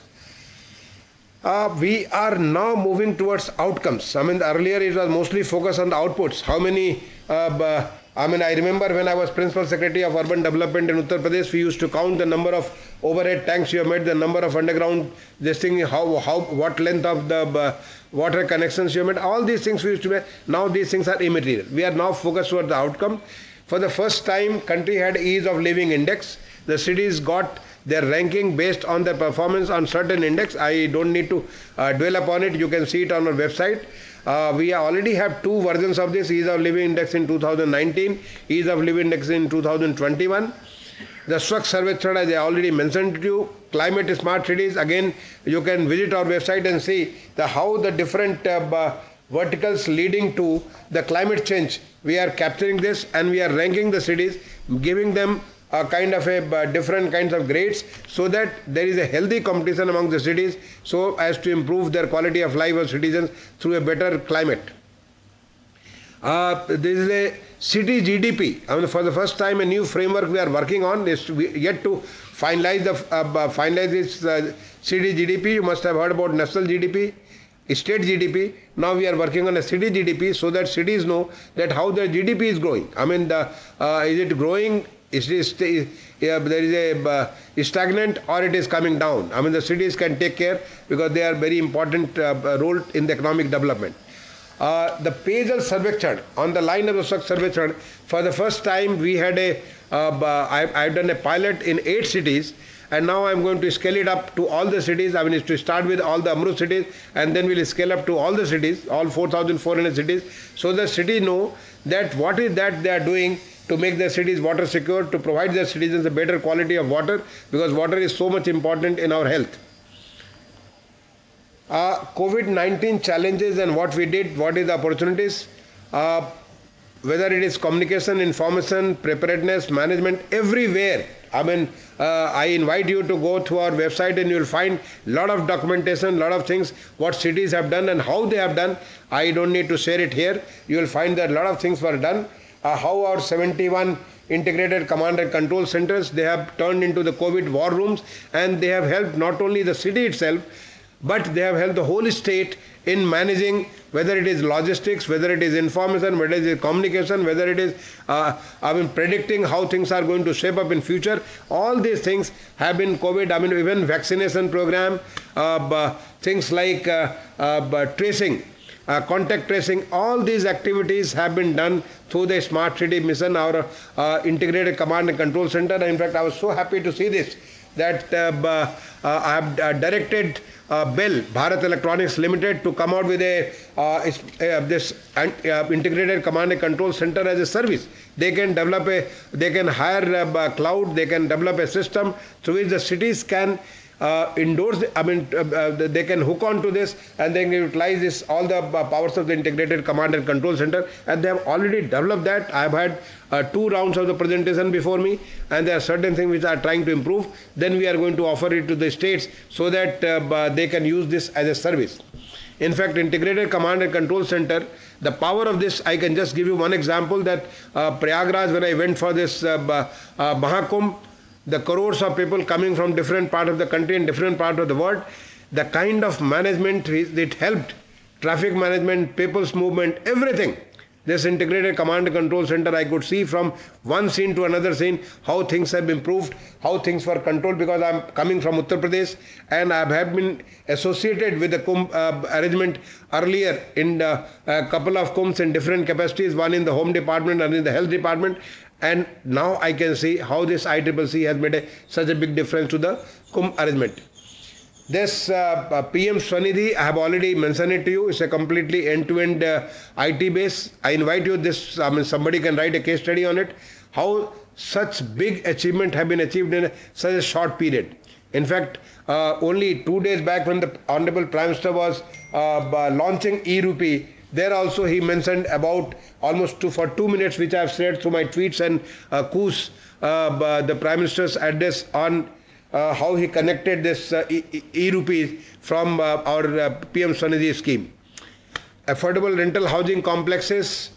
We are now moving towards outcomes. I mean, earlier it was mostly focused on the outputs. How many, I remember when I was Principal Secretary of Urban Development in Uttar Pradesh, we used to count the number of overhead tanks you have made, the number of underground, this thing, what length of the water connections you have made. All these things we used to make. Now these things are immaterial. We are now focused towards the outcome. For the first time, country had ease of living index. The cities got their ranking based on their performance on certain index. I don't need to dwell upon it. You can see it on our website. We already have two versions of this, ease of living index in 2019, ease of living index in 2021. The Swachh Sarvekhan, as I already mentioned to you, climate smart cities, again you can visit our website and see how the different verticals leading to the climate change. We are capturing this and we are ranking the cities, giving them a kind of a different kinds of grades, so that there is a healthy competition among the cities, so as to improve their quality of life of citizens through a better climate. This is a city GDP. I mean, for the first time, a new framework we are working on is yet to finalize this city GDP. You must have heard about national GDP, state GDP. Now we are working on a city GDP, so that cities know that how their GDP is growing. I mean, is it growing? There is a stagnant, or it is coming down. I mean, the cities can take care because they are very important role in the economic development. The Payjal Sarvekhan, on the line of the Swachh Sarvekhan, for the first time we had I've done a pilot in 8 cities, and now I'm going to scale it up to all the cities. I mean, it's to start with all the Amrut cities, and then we'll scale up to all the cities, all 4,400 cities, so the city know that what is that they are doing to make their cities water secure, to provide their citizens a better quality of water, because water is so much important in our health. COVID-19 challenges and what we did, what is the opportunities, whether it is communication, information, preparedness, management, everywhere. I mean, I invite you to go to our website and you will find a lot of documentation, lot of things, what cities have done and how they have done. I don't need to share it here. You will find that a lot of things were done. How our 71 integrated command and control centers, they have turned into the COVID war rooms, and they have helped not only the city itself, but they have helped the whole state in managing, whether it is logistics, whether it is information, whether it is communication, whether it is predicting how things are going to shape up in future. All these things have been COVID. I mean, even vaccination program, things like tracing, contact tracing, all these activities have been done through the Smart City Mission, our integrated command and control center. In fact, I was so happy to see this, that I have directed BEL, Bharat Electronics Limited, to come out with this integrated command and control center as a service. They can develop they can hire cloud, they can develop a system through which the cities can endorse, they can hook on to this, and they can utilize this, all the powers of the integrated command and control center, and they have already developed that. I have had 2 rounds of the presentation before me, and there are certain things which are trying to improve. Then we are going to offer it to the states so that they can use this as a service. In fact, integrated command and control center, the power of this, I can just give you one example, that Prayagraj, when I went for this Mahakumbh, the crores of people coming from different parts of the country and different parts of the world, the kind of management it helped, traffic management, people's movement, everything. This integrated command and control center, I could see from one scene to another scene how things have improved, how things were controlled, because I am coming from Uttar Pradesh and I have been associated with the Kumbh arrangement earlier in a couple of Kumbhs in different capacities, one in the Home Department and in the Health Department. And now I can see how this ICCC has made such a big difference to the Kumbh arrangement. This PM Swanidhi, I have already mentioned it to you. It's a completely end-to-end IT base. I invite you, somebody can write a case study on it, how such big achievement have been achieved in such a short period. In fact, only 2 days back, when the Honorable Prime Minister was launching e-rupee, There also he mentioned about almost for 2 minutes, which I have shared through my tweets and coups, the Prime Minister's address on how he connected this e-rupees from our PM Swanidhi scheme. Affordable rental housing complexes,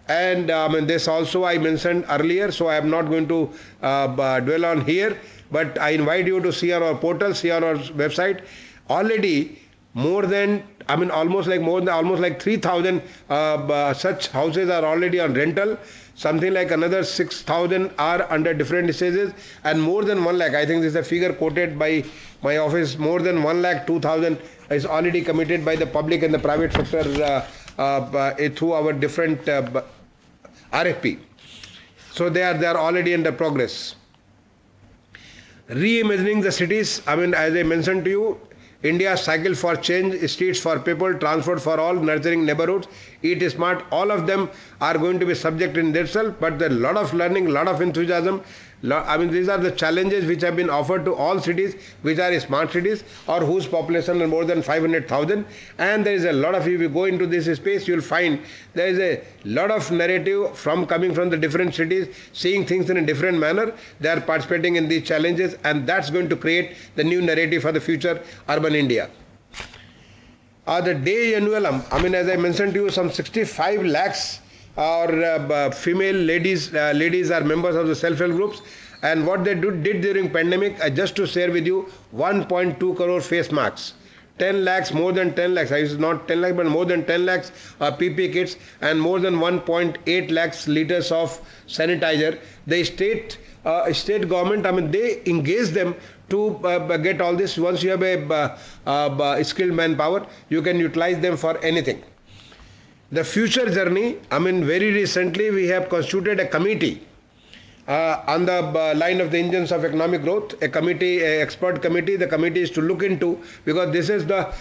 and this also I mentioned earlier, so I am not going to dwell on here, but I invite you to see on our portal, see on our website. Already more than, almost like 3,000 such houses are already on rental. Something like another 6,000 are under different stages, and more than 1 lakh, I think this is a figure quoted by my office, more than 1,02,000 is already committed by the public and the private sector through our different RFP. So they are already under progress. Reimagining the cities, as I mentioned to you, India cycle for change, streets for people, transport for all, nurturing neighborhoods, eat smart, all of them are going to be subject in themselves, but there is a lot of learning, lot of enthusiasm. These are the challenges which have been offered to all cities which are smart cities or whose population is more than 500,000, and there is a lot of, if you go into this space, you will find there is a lot of narrative coming from the different cities, seeing things in a different manner. They are participating in these challenges, and that's going to create the new narrative for the future urban India. The day annulum, as I mentioned to you, some 65 lakhs or female ladies are members of the self-help groups, and what they did during pandemic, just to share with you, 1.2 crore face masks, 10 lakhs, more than 10 lakhs, it's not 10 lakhs but more than 10 lakhs PP kits, and more than 1.8 lakhs liters of sanitizer. The state government, they engage them to get all this. Once you have a skilled manpower, you can utilize them for anything. The future journey, very recently we have constituted a committee on the line of the engines of economic growth, a committee, an expert committee. The committee is to look into, because this is the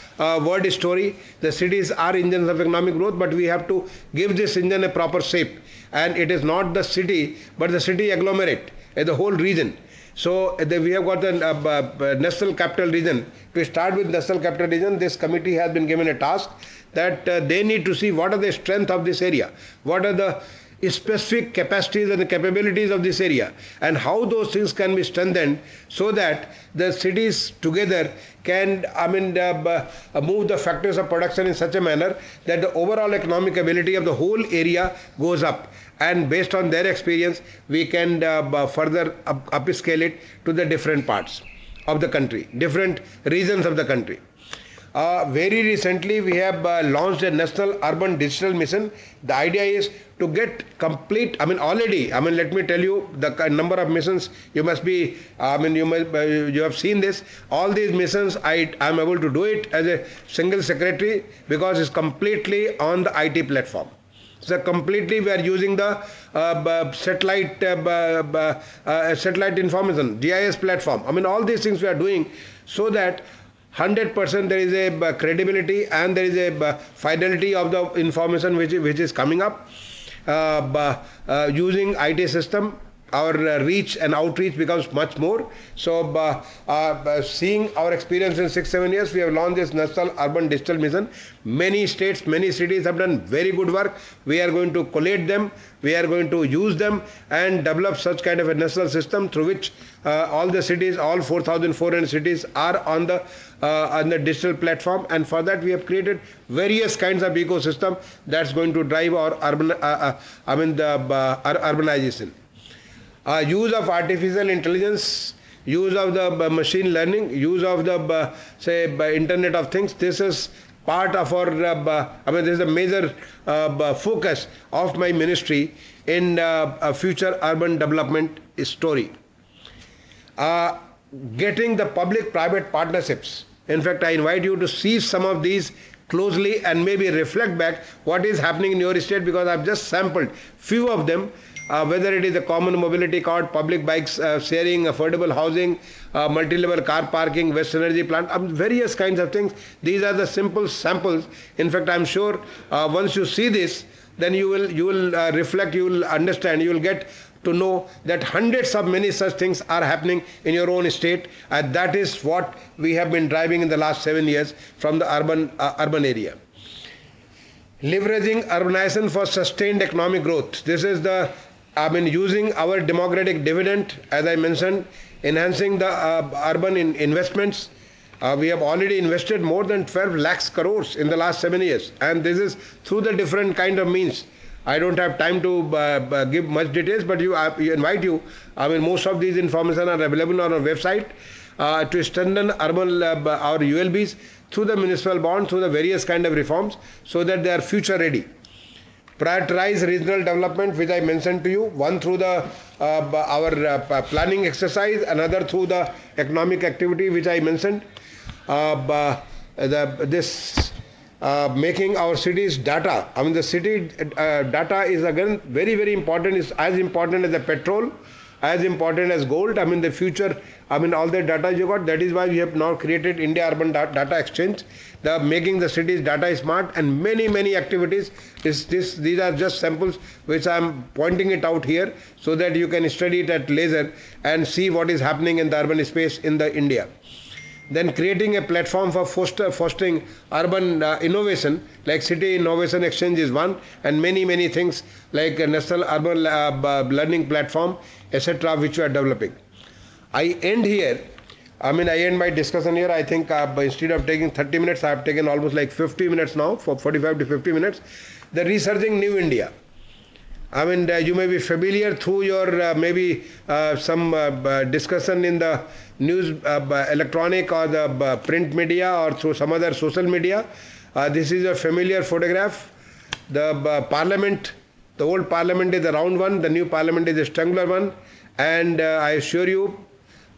word story, the cities are engines of economic growth, but we have to give this engine a proper shape, and it is not the city but the city agglomerate, the whole region. So we have got the national capital region. To start with national capital region, this committee has been given a task that they need to see what are the strength of this area, what are the specific capacities and the capabilities of this area, and how those things can be strengthened so that the cities together can move the factors of production in such a manner that the overall economic ability of the whole area goes up, and based on their experience we can further upscale it to the different parts of the country, different regions of the country. Very recently we have launched a national urban digital mission. The idea is to get complete, already, let me tell you the number of missions you must be, you have seen this. All these missions I am able to do it as a single secretary because it's completely on the IT platform. So completely we are using the satellite information, GIS platform. All these things we are doing so that 100% there is a credibility and there is a fidelity of the information which is coming up. Using IT system, our reach and outreach becomes much more. So seeing our experience in 6-7 years, we have launched this National Urban Digital Mission. Many states, many cities have done very good work. We are going to collate them, we are going to use them and develop such kind of a national system through which all the cities, all 4,400 cities are on the digital platform, and for that we have created various kinds of ecosystem that's going to drive our urbanization. Use of artificial intelligence, use of the machine learning, use of the Internet of Things. This is part of our, this is a major focus of my ministry in a future urban development story. Getting the public-private partnerships. In fact, I invite you to see some of these closely and maybe reflect back what is happening in your state, because I've just sampled few of them. Whether it is a common mobility card, public bikes sharing, affordable housing, multi-level car parking, waste energy plant, various kinds of things. These are the simple samples. In fact, I'm sure once you see this, then you will reflect, you will understand, you will get to know that hundreds of many such things are happening in your own state, and that is what we have been driving in the last 7 years from the urban area. leveraging urbanization for sustained economic growth. This is the, I mean, using our democratic dividend, as I mentioned, enhancing the urban investments. We have already invested more than 12 lakhs crores in the last 7 years, and this is through the different kind of means. I don't have time to give much details, but you invite you. I mean, most of these information are available on our website to strengthen urban our ULBs through the municipal bond, through the various kind of reforms, so that they are future ready. Prioritize regional development, which I mentioned to you. One through the our planning exercise, another through the economic activity, which I mentioned. This making our cities data. I mean, the city data is again very, very important. It's as important as the petrol, as important as gold. I mean, the future, I mean, all the data you got. That is why we have now created India Urban Data Exchange, the making the cities data smart, and many, many activities. These are just samples which I am pointing it out here, so that you can study it at leisure and see what is happening in the urban space in the India. Then creating a platform for fostering urban innovation, like City Innovation Exchange is one, and many, many things like a National Urban Learning Platform, etc., which we are developing. I end here. I mean, I end my discussion here. I think instead of taking 30 minutes, I have taken almost like 50 minutes now, for 45 to 50 minutes. The researching New India. I mean, you may be familiar through your maybe some discussion in the news, electronic or the print media, or through some other social media. This is a familiar photograph. The parliament, the old parliament is the round one, the new parliament is the triangular one, and I assure you,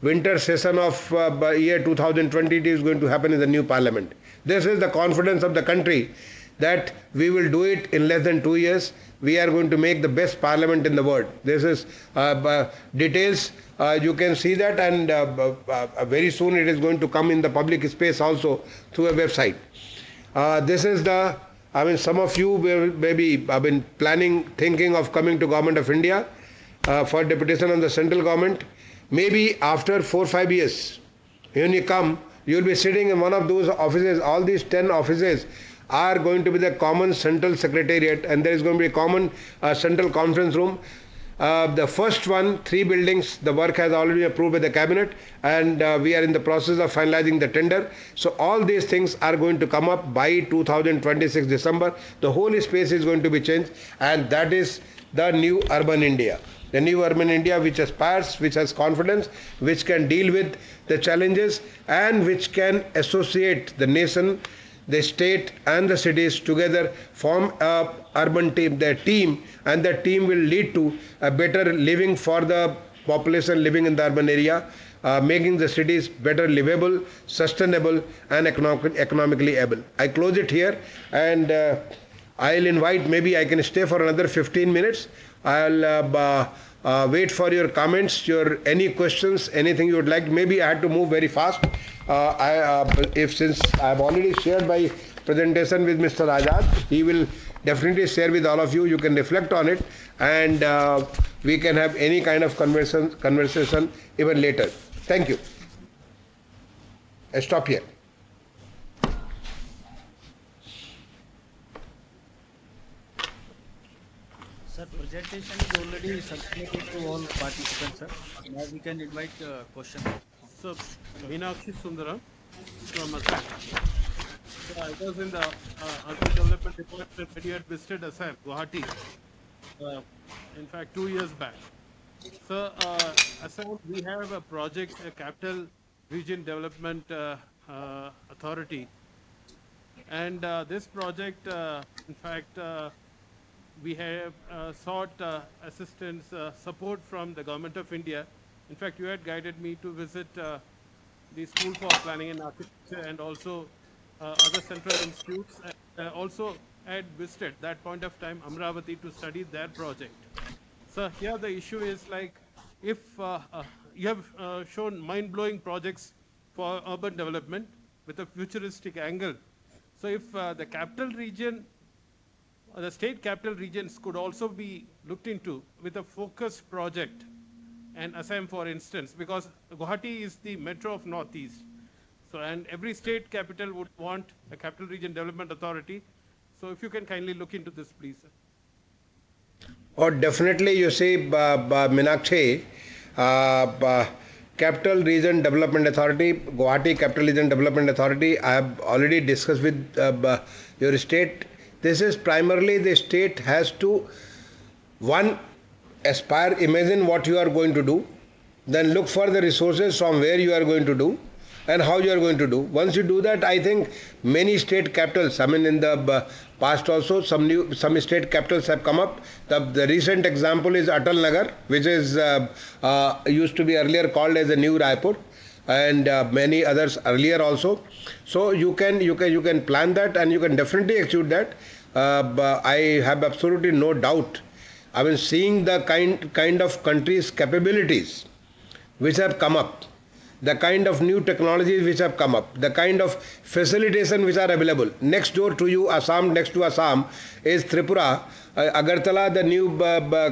winter session of year 2020 is going to happen in the new parliament. This is the confidence of the country that we will do it in less than 2 years. We are going to make the best parliament in the world. This is details. You can see that, and very soon it is going to come in the public space also through a website. This is the, I mean, some of you maybe have been planning, thinking of coming to Government of India for deputation on the central government. Maybe after 4 or 5 years, when you come, you will be sitting in one of those offices. All these 10 offices are going to be the common central secretariat, and there is going to be a common central conference room. The first one, 3 buildings, the work has already been approved by the cabinet, and we are in the process of finalizing the tender. So all these things are going to come up by 2026 December. The whole space is going to be changed, and that is the new urban India. The new urban India which aspires, which has confidence, which can deal with the challenges, and which can associate the nation, the state and the cities together, form a urban team, their team, and that team will lead to a better living for the population living in the urban area, making the cities better livable, sustainable, and economically able. I close it here, and I'll invite, maybe I can stay for another 15 minutes. I'll wait for your comments, your any questions, anything you would like. Maybe I had to move very fast. Since I have already shared my presentation with Mr. Azad, he will definitely share with all of you. You can reflect on it, and we can have any kind of conversation even later. Thank you. I stop here. Sir, presentation is already circulated to all participants, sir. Now we can invite questions. So, Meenakshi Sundaram from Assam. So, I was in the Urban Development Department when you had visited Assam, Guwahati, in fact, 2 years back. So, Assam, we have a project, a Capital Region Development Authority. And this project, in fact, we have sought assistance, support from the Government of India. In fact, you had guided me to visit the School for Planning and Architecture, and also other central institutes. Also had visited that point of time Amravati to study their project. So here the issue is like, if you have shown mind-blowing projects for urban development with a futuristic angle. So if the capital region, the state capital regions could also be looked into with a focused project, and Assam, for instance, because Guwahati is the metro of Northeast. So, and every state capital would want a capital region development authority. So if you can kindly look into this, please, sir. Oh, definitely. You see, Meenakshi, Capital Region Development Authority, Guwahati Capital Region Development Authority, I have already discussed with your state. This is primarily the state has to, one, aspire, imagine what you are going to do, then look for the resources from where you are going to do and how you are going to do. Once you do that, I think many state capitals, I mean in the past also some state capitals have come up. The recent example is Atal Nagar, which is used to be earlier called as the New Raipur, and many others earlier also. So you can plan that and you can definitely execute that. I have absolutely no doubt. I mean, seeing the kind of country's capabilities which have come up, the kind of new technologies which have come up, the kind of facilitation which are available. Next door to you, Assam, next to Assam is Tripura. Agartala, the new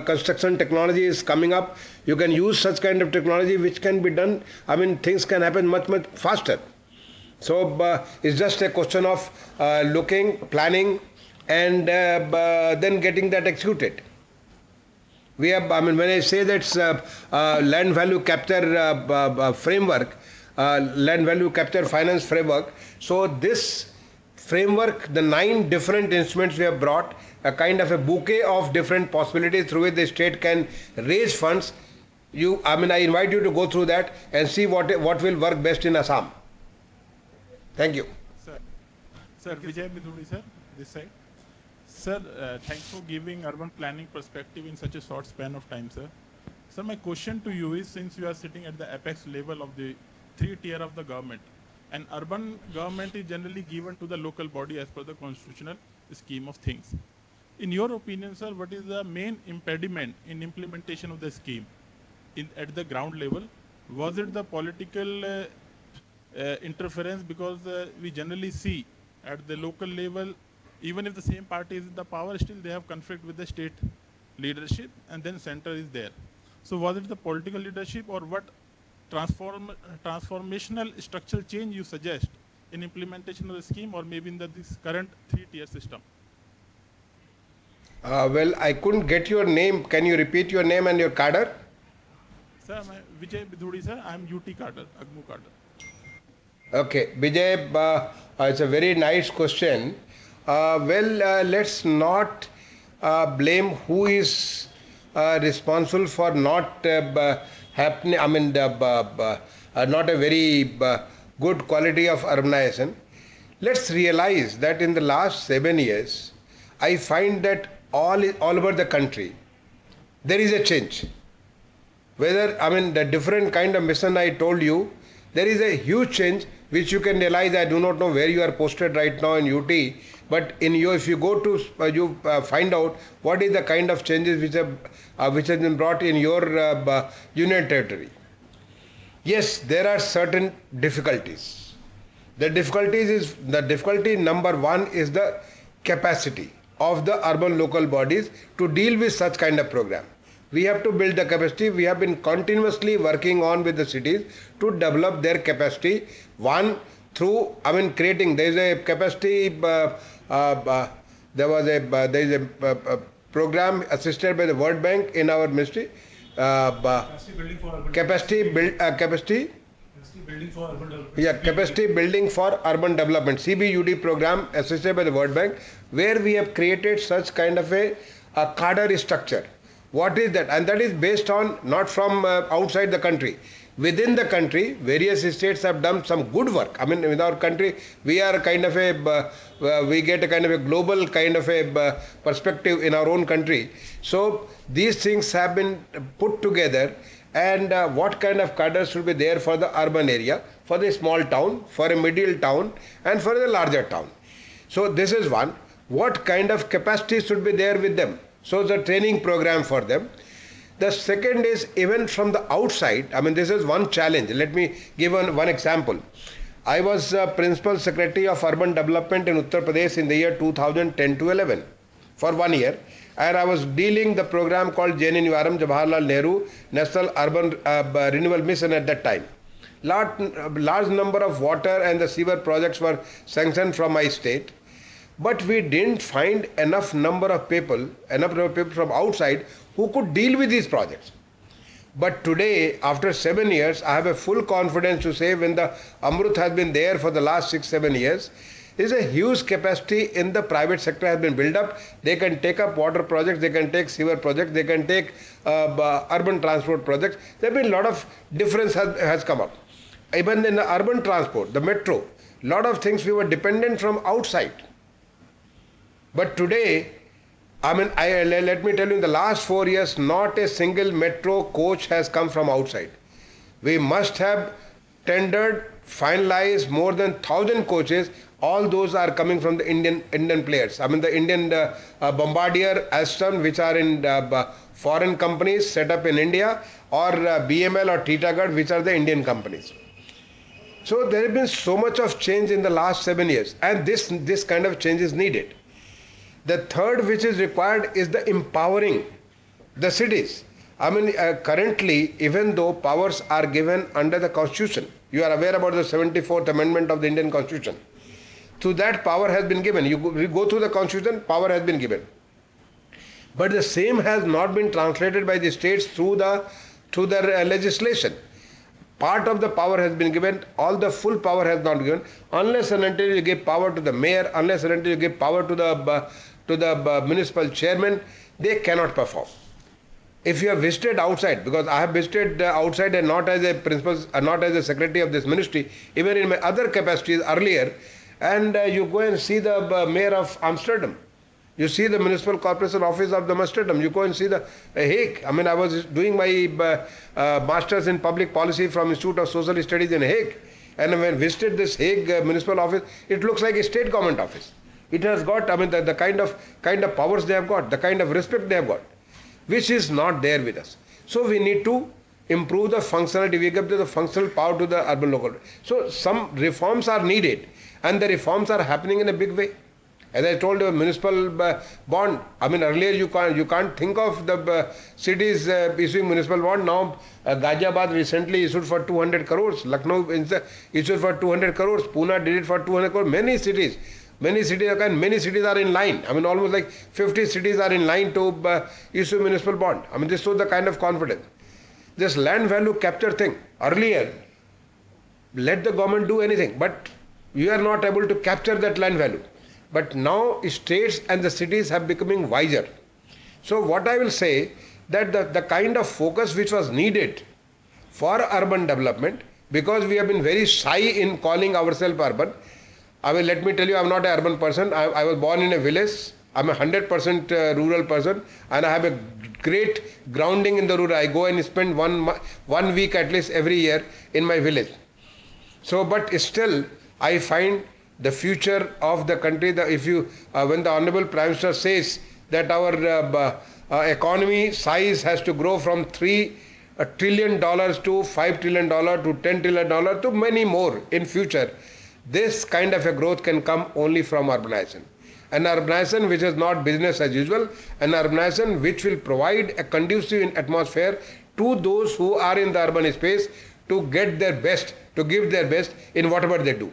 construction technology is coming up. You can use such kind of technology which can be done. I mean, things can happen much, much faster. So it's just a question of looking, planning, and then getting that executed. We have, I mean, when I say that's land value capture framework, land value capture finance framework, so this framework, the 9 different instruments we have brought, a kind of a bouquet of different possibilities through which the state can raise funds. I invite you to go through that and see what will work best in Assam. Thank you. Sir, Vijay Bidhuri, sir, this side. Sir, thanks for giving urban planning perspective in such a short span of time, sir. Sir, my question to you is, since you are sitting at the apex level of the 3-tier of the government, and urban government is generally given to the local body as per the constitutional scheme of things. In your opinion, sir, what is the main impediment in implementation of the scheme at the ground level? Was it the political interference? Because we generally see at the local level, even if the same party is in the power, still they have conflict with the state leadership, and then center is there. So was it the political leadership, or what transformational structural change you suggest in implementation of the scheme, or maybe in this current 3-tier system? Well, I couldn't get your name. Can you repeat your name and your cadre? Sir, Vijay Bidhuri, sir. I am UT cadre, Agmu cadre. Okay, Vijay, it's a very nice question. Let's not blame who is responsible for not happening. I mean, not a very good quality of urbanization. Let's realize that in the last 7 years, I find that all over the country, there is a change. Whether, I mean, the different kind of mission I told you, there is a huge change which you can realize. I do not know where you are posted right now in UT, but if you go to, find out what is the kind of changes which have been brought in your union territory. Yes, there are certain difficulties. The difficulty number 1 is the capacity of the urban local bodies to deal with such kind of program. We have to build the capacity. We have been continuously working on with the cities to develop their capacity. One, through, creating, there is a capacity, there is a program assisted by the World Bank in our ministry. Capacity building for urban development. Yeah, capacity building for urban development, CBUD program assisted by the World Bank, where we have created such kind of a cadre structure. What is that? And that is based on, not from outside the country. Within the country, various states have done some good work. I mean, in our country, we are kind of we get a kind of a global kind of a perspective in our own country. So these things have been put together, and what kind of cadre should be there for the urban area, for the small town, for a middle town, and for the larger town. So this is one. What kind of capacity should be there with them? So the training program for them. The second is, even from the outside, this is one challenge. Let me give one example. I was Principal Secretary of Urban Development in Uttar Pradesh in the year 2010 to 11 for 1 year, and I was dealing the program called JNNURM, Jawaharlal Nehru National Urban Renewal Mission at that time. Large number of water and the sewer projects were sanctioned from my state. but we didn't find enough number of people from outside who could deal with these projects. But today, after 7 years, I have a full confidence to say when the Amrut has been there for the last 6-7 years, there is a huge capacity in the private sector has been built up. They can take up water projects, they can take sewer projects, they can take urban transport projects. There have been a lot of difference has come up. Even in the urban transport, the metro, lot of things we were dependent from outside. But today, let me tell you, in the last 4 years, not a single metro coach has come from outside. We must have tendered, finalized more than 1,000 coaches. All those are coming from the Indian players. The Indian Bombardier, Alstom, which are in foreign companies set up in India, or BML or Titagarh, which are the Indian companies. So there has been so much of change in the last 7 years, and this kind of change is needed. The third which is required is the empowering the cities. Currently, even though powers are given under the Constitution, you are aware about the 74th Amendment of the Indian Constitution. To that power has been given. You go through the Constitution, power has been given. But the same has not been translated by the states through their legislation. Part of the power has been given, all the full power has not given. Unless and until you give power to the mayor, unless and until you give power to the municipal chairman, they cannot perform. If you have visited outside, because I have visited outside and not as a principal, not as a secretary of this ministry, even in my other capacities earlier, and you go and see the mayor of Amsterdam. You see the municipal corporation office of the Amsterdam. You go and see the Hague. I was doing my masters in public policy from Institute of Social Studies in Hague, and when I visited this Hague municipal office, it looks like a state government office. It has got, the kind of powers they have got, the kind of respect they have got, which is not there with us. So we need to improve the functionality. We give the functional power to the urban local. So some reforms are needed, and the reforms are happening in a big way. As I told you, municipal bond. Earlier you can't think of the cities issuing municipal bond. Now, Ghaziabad recently issued for 200 crores. Lucknow issued for 200 crores. Pune did it for 200 crores. Many cities are in line. Almost like 50 cities are in line to issue municipal bond. This shows the kind of confidence. This land value capture thing. Earlier, let the government do anything, but you are not able to capture that land value. But now states and the cities have becoming wiser. So what I will say, that the kind of focus which was needed for urban development, because we have been very shy in calling ourselves urban. Let me tell you, I am not an urban person. I was born in a village. I am a 100% rural person, and I have a great grounding in the rural. I go and spend one week at least every year in my village. So, but still, I find the future of the country, when the Honorable Prime Minister says that our economy size has to grow from $3 trillion to $5 trillion to $10 trillion to many more in future, this kind of a growth can come only from urbanization. An urbanization which is not business as usual, an urbanization which will provide a conducive atmosphere to those who are in the urban space to get their best, to give their best in whatever they do.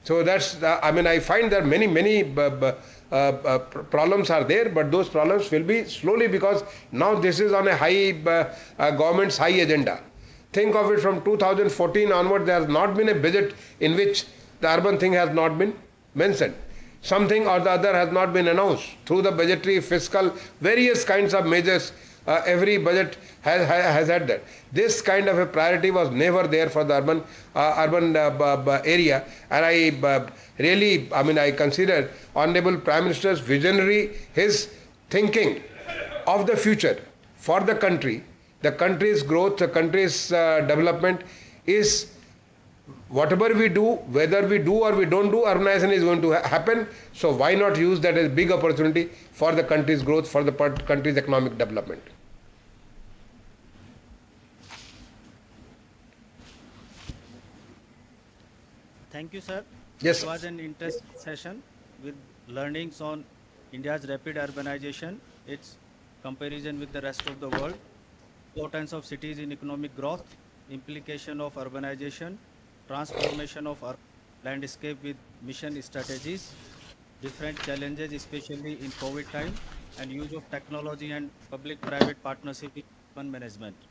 So that's, I find that many problems are there, but those problems will be slowly, because now this is on a high, government's high agenda. Think of it, from 2014 onward, there has not been a budget in which the urban thing has not been mentioned. Something or the other has not been announced through the budgetary, fiscal, various kinds of measures. Every budget has had that. This kind of a priority was never there for the urban area, and I really, I consider Honorable Prime Minister's visionary, his thinking of the future for the country's growth, the country's development is, whatever we do, whether we do or we don't do, urbanization is going to happen. So why not use that as a big opportunity for the country's growth, for the country's economic development? Thank you, sir. Yes. It was an interesting session with learnings on India's rapid urbanization, its comparison with the rest of the world, importance of cities in economic growth, implication of urbanization, transformation of our landscape with mission strategies, different challenges, especially in COVID time, and use of technology and public-private partnership in urban management.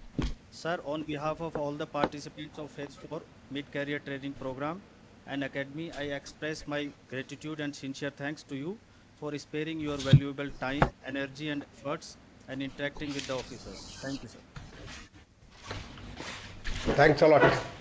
Sir, on behalf of all the participants of Phase 4 Mid-Career Training Program and Academy, I express my gratitude and sincere thanks to you for sparing your valuable time, energy, and efforts and interacting with the officers. Thank you, sir. Thanks a lot.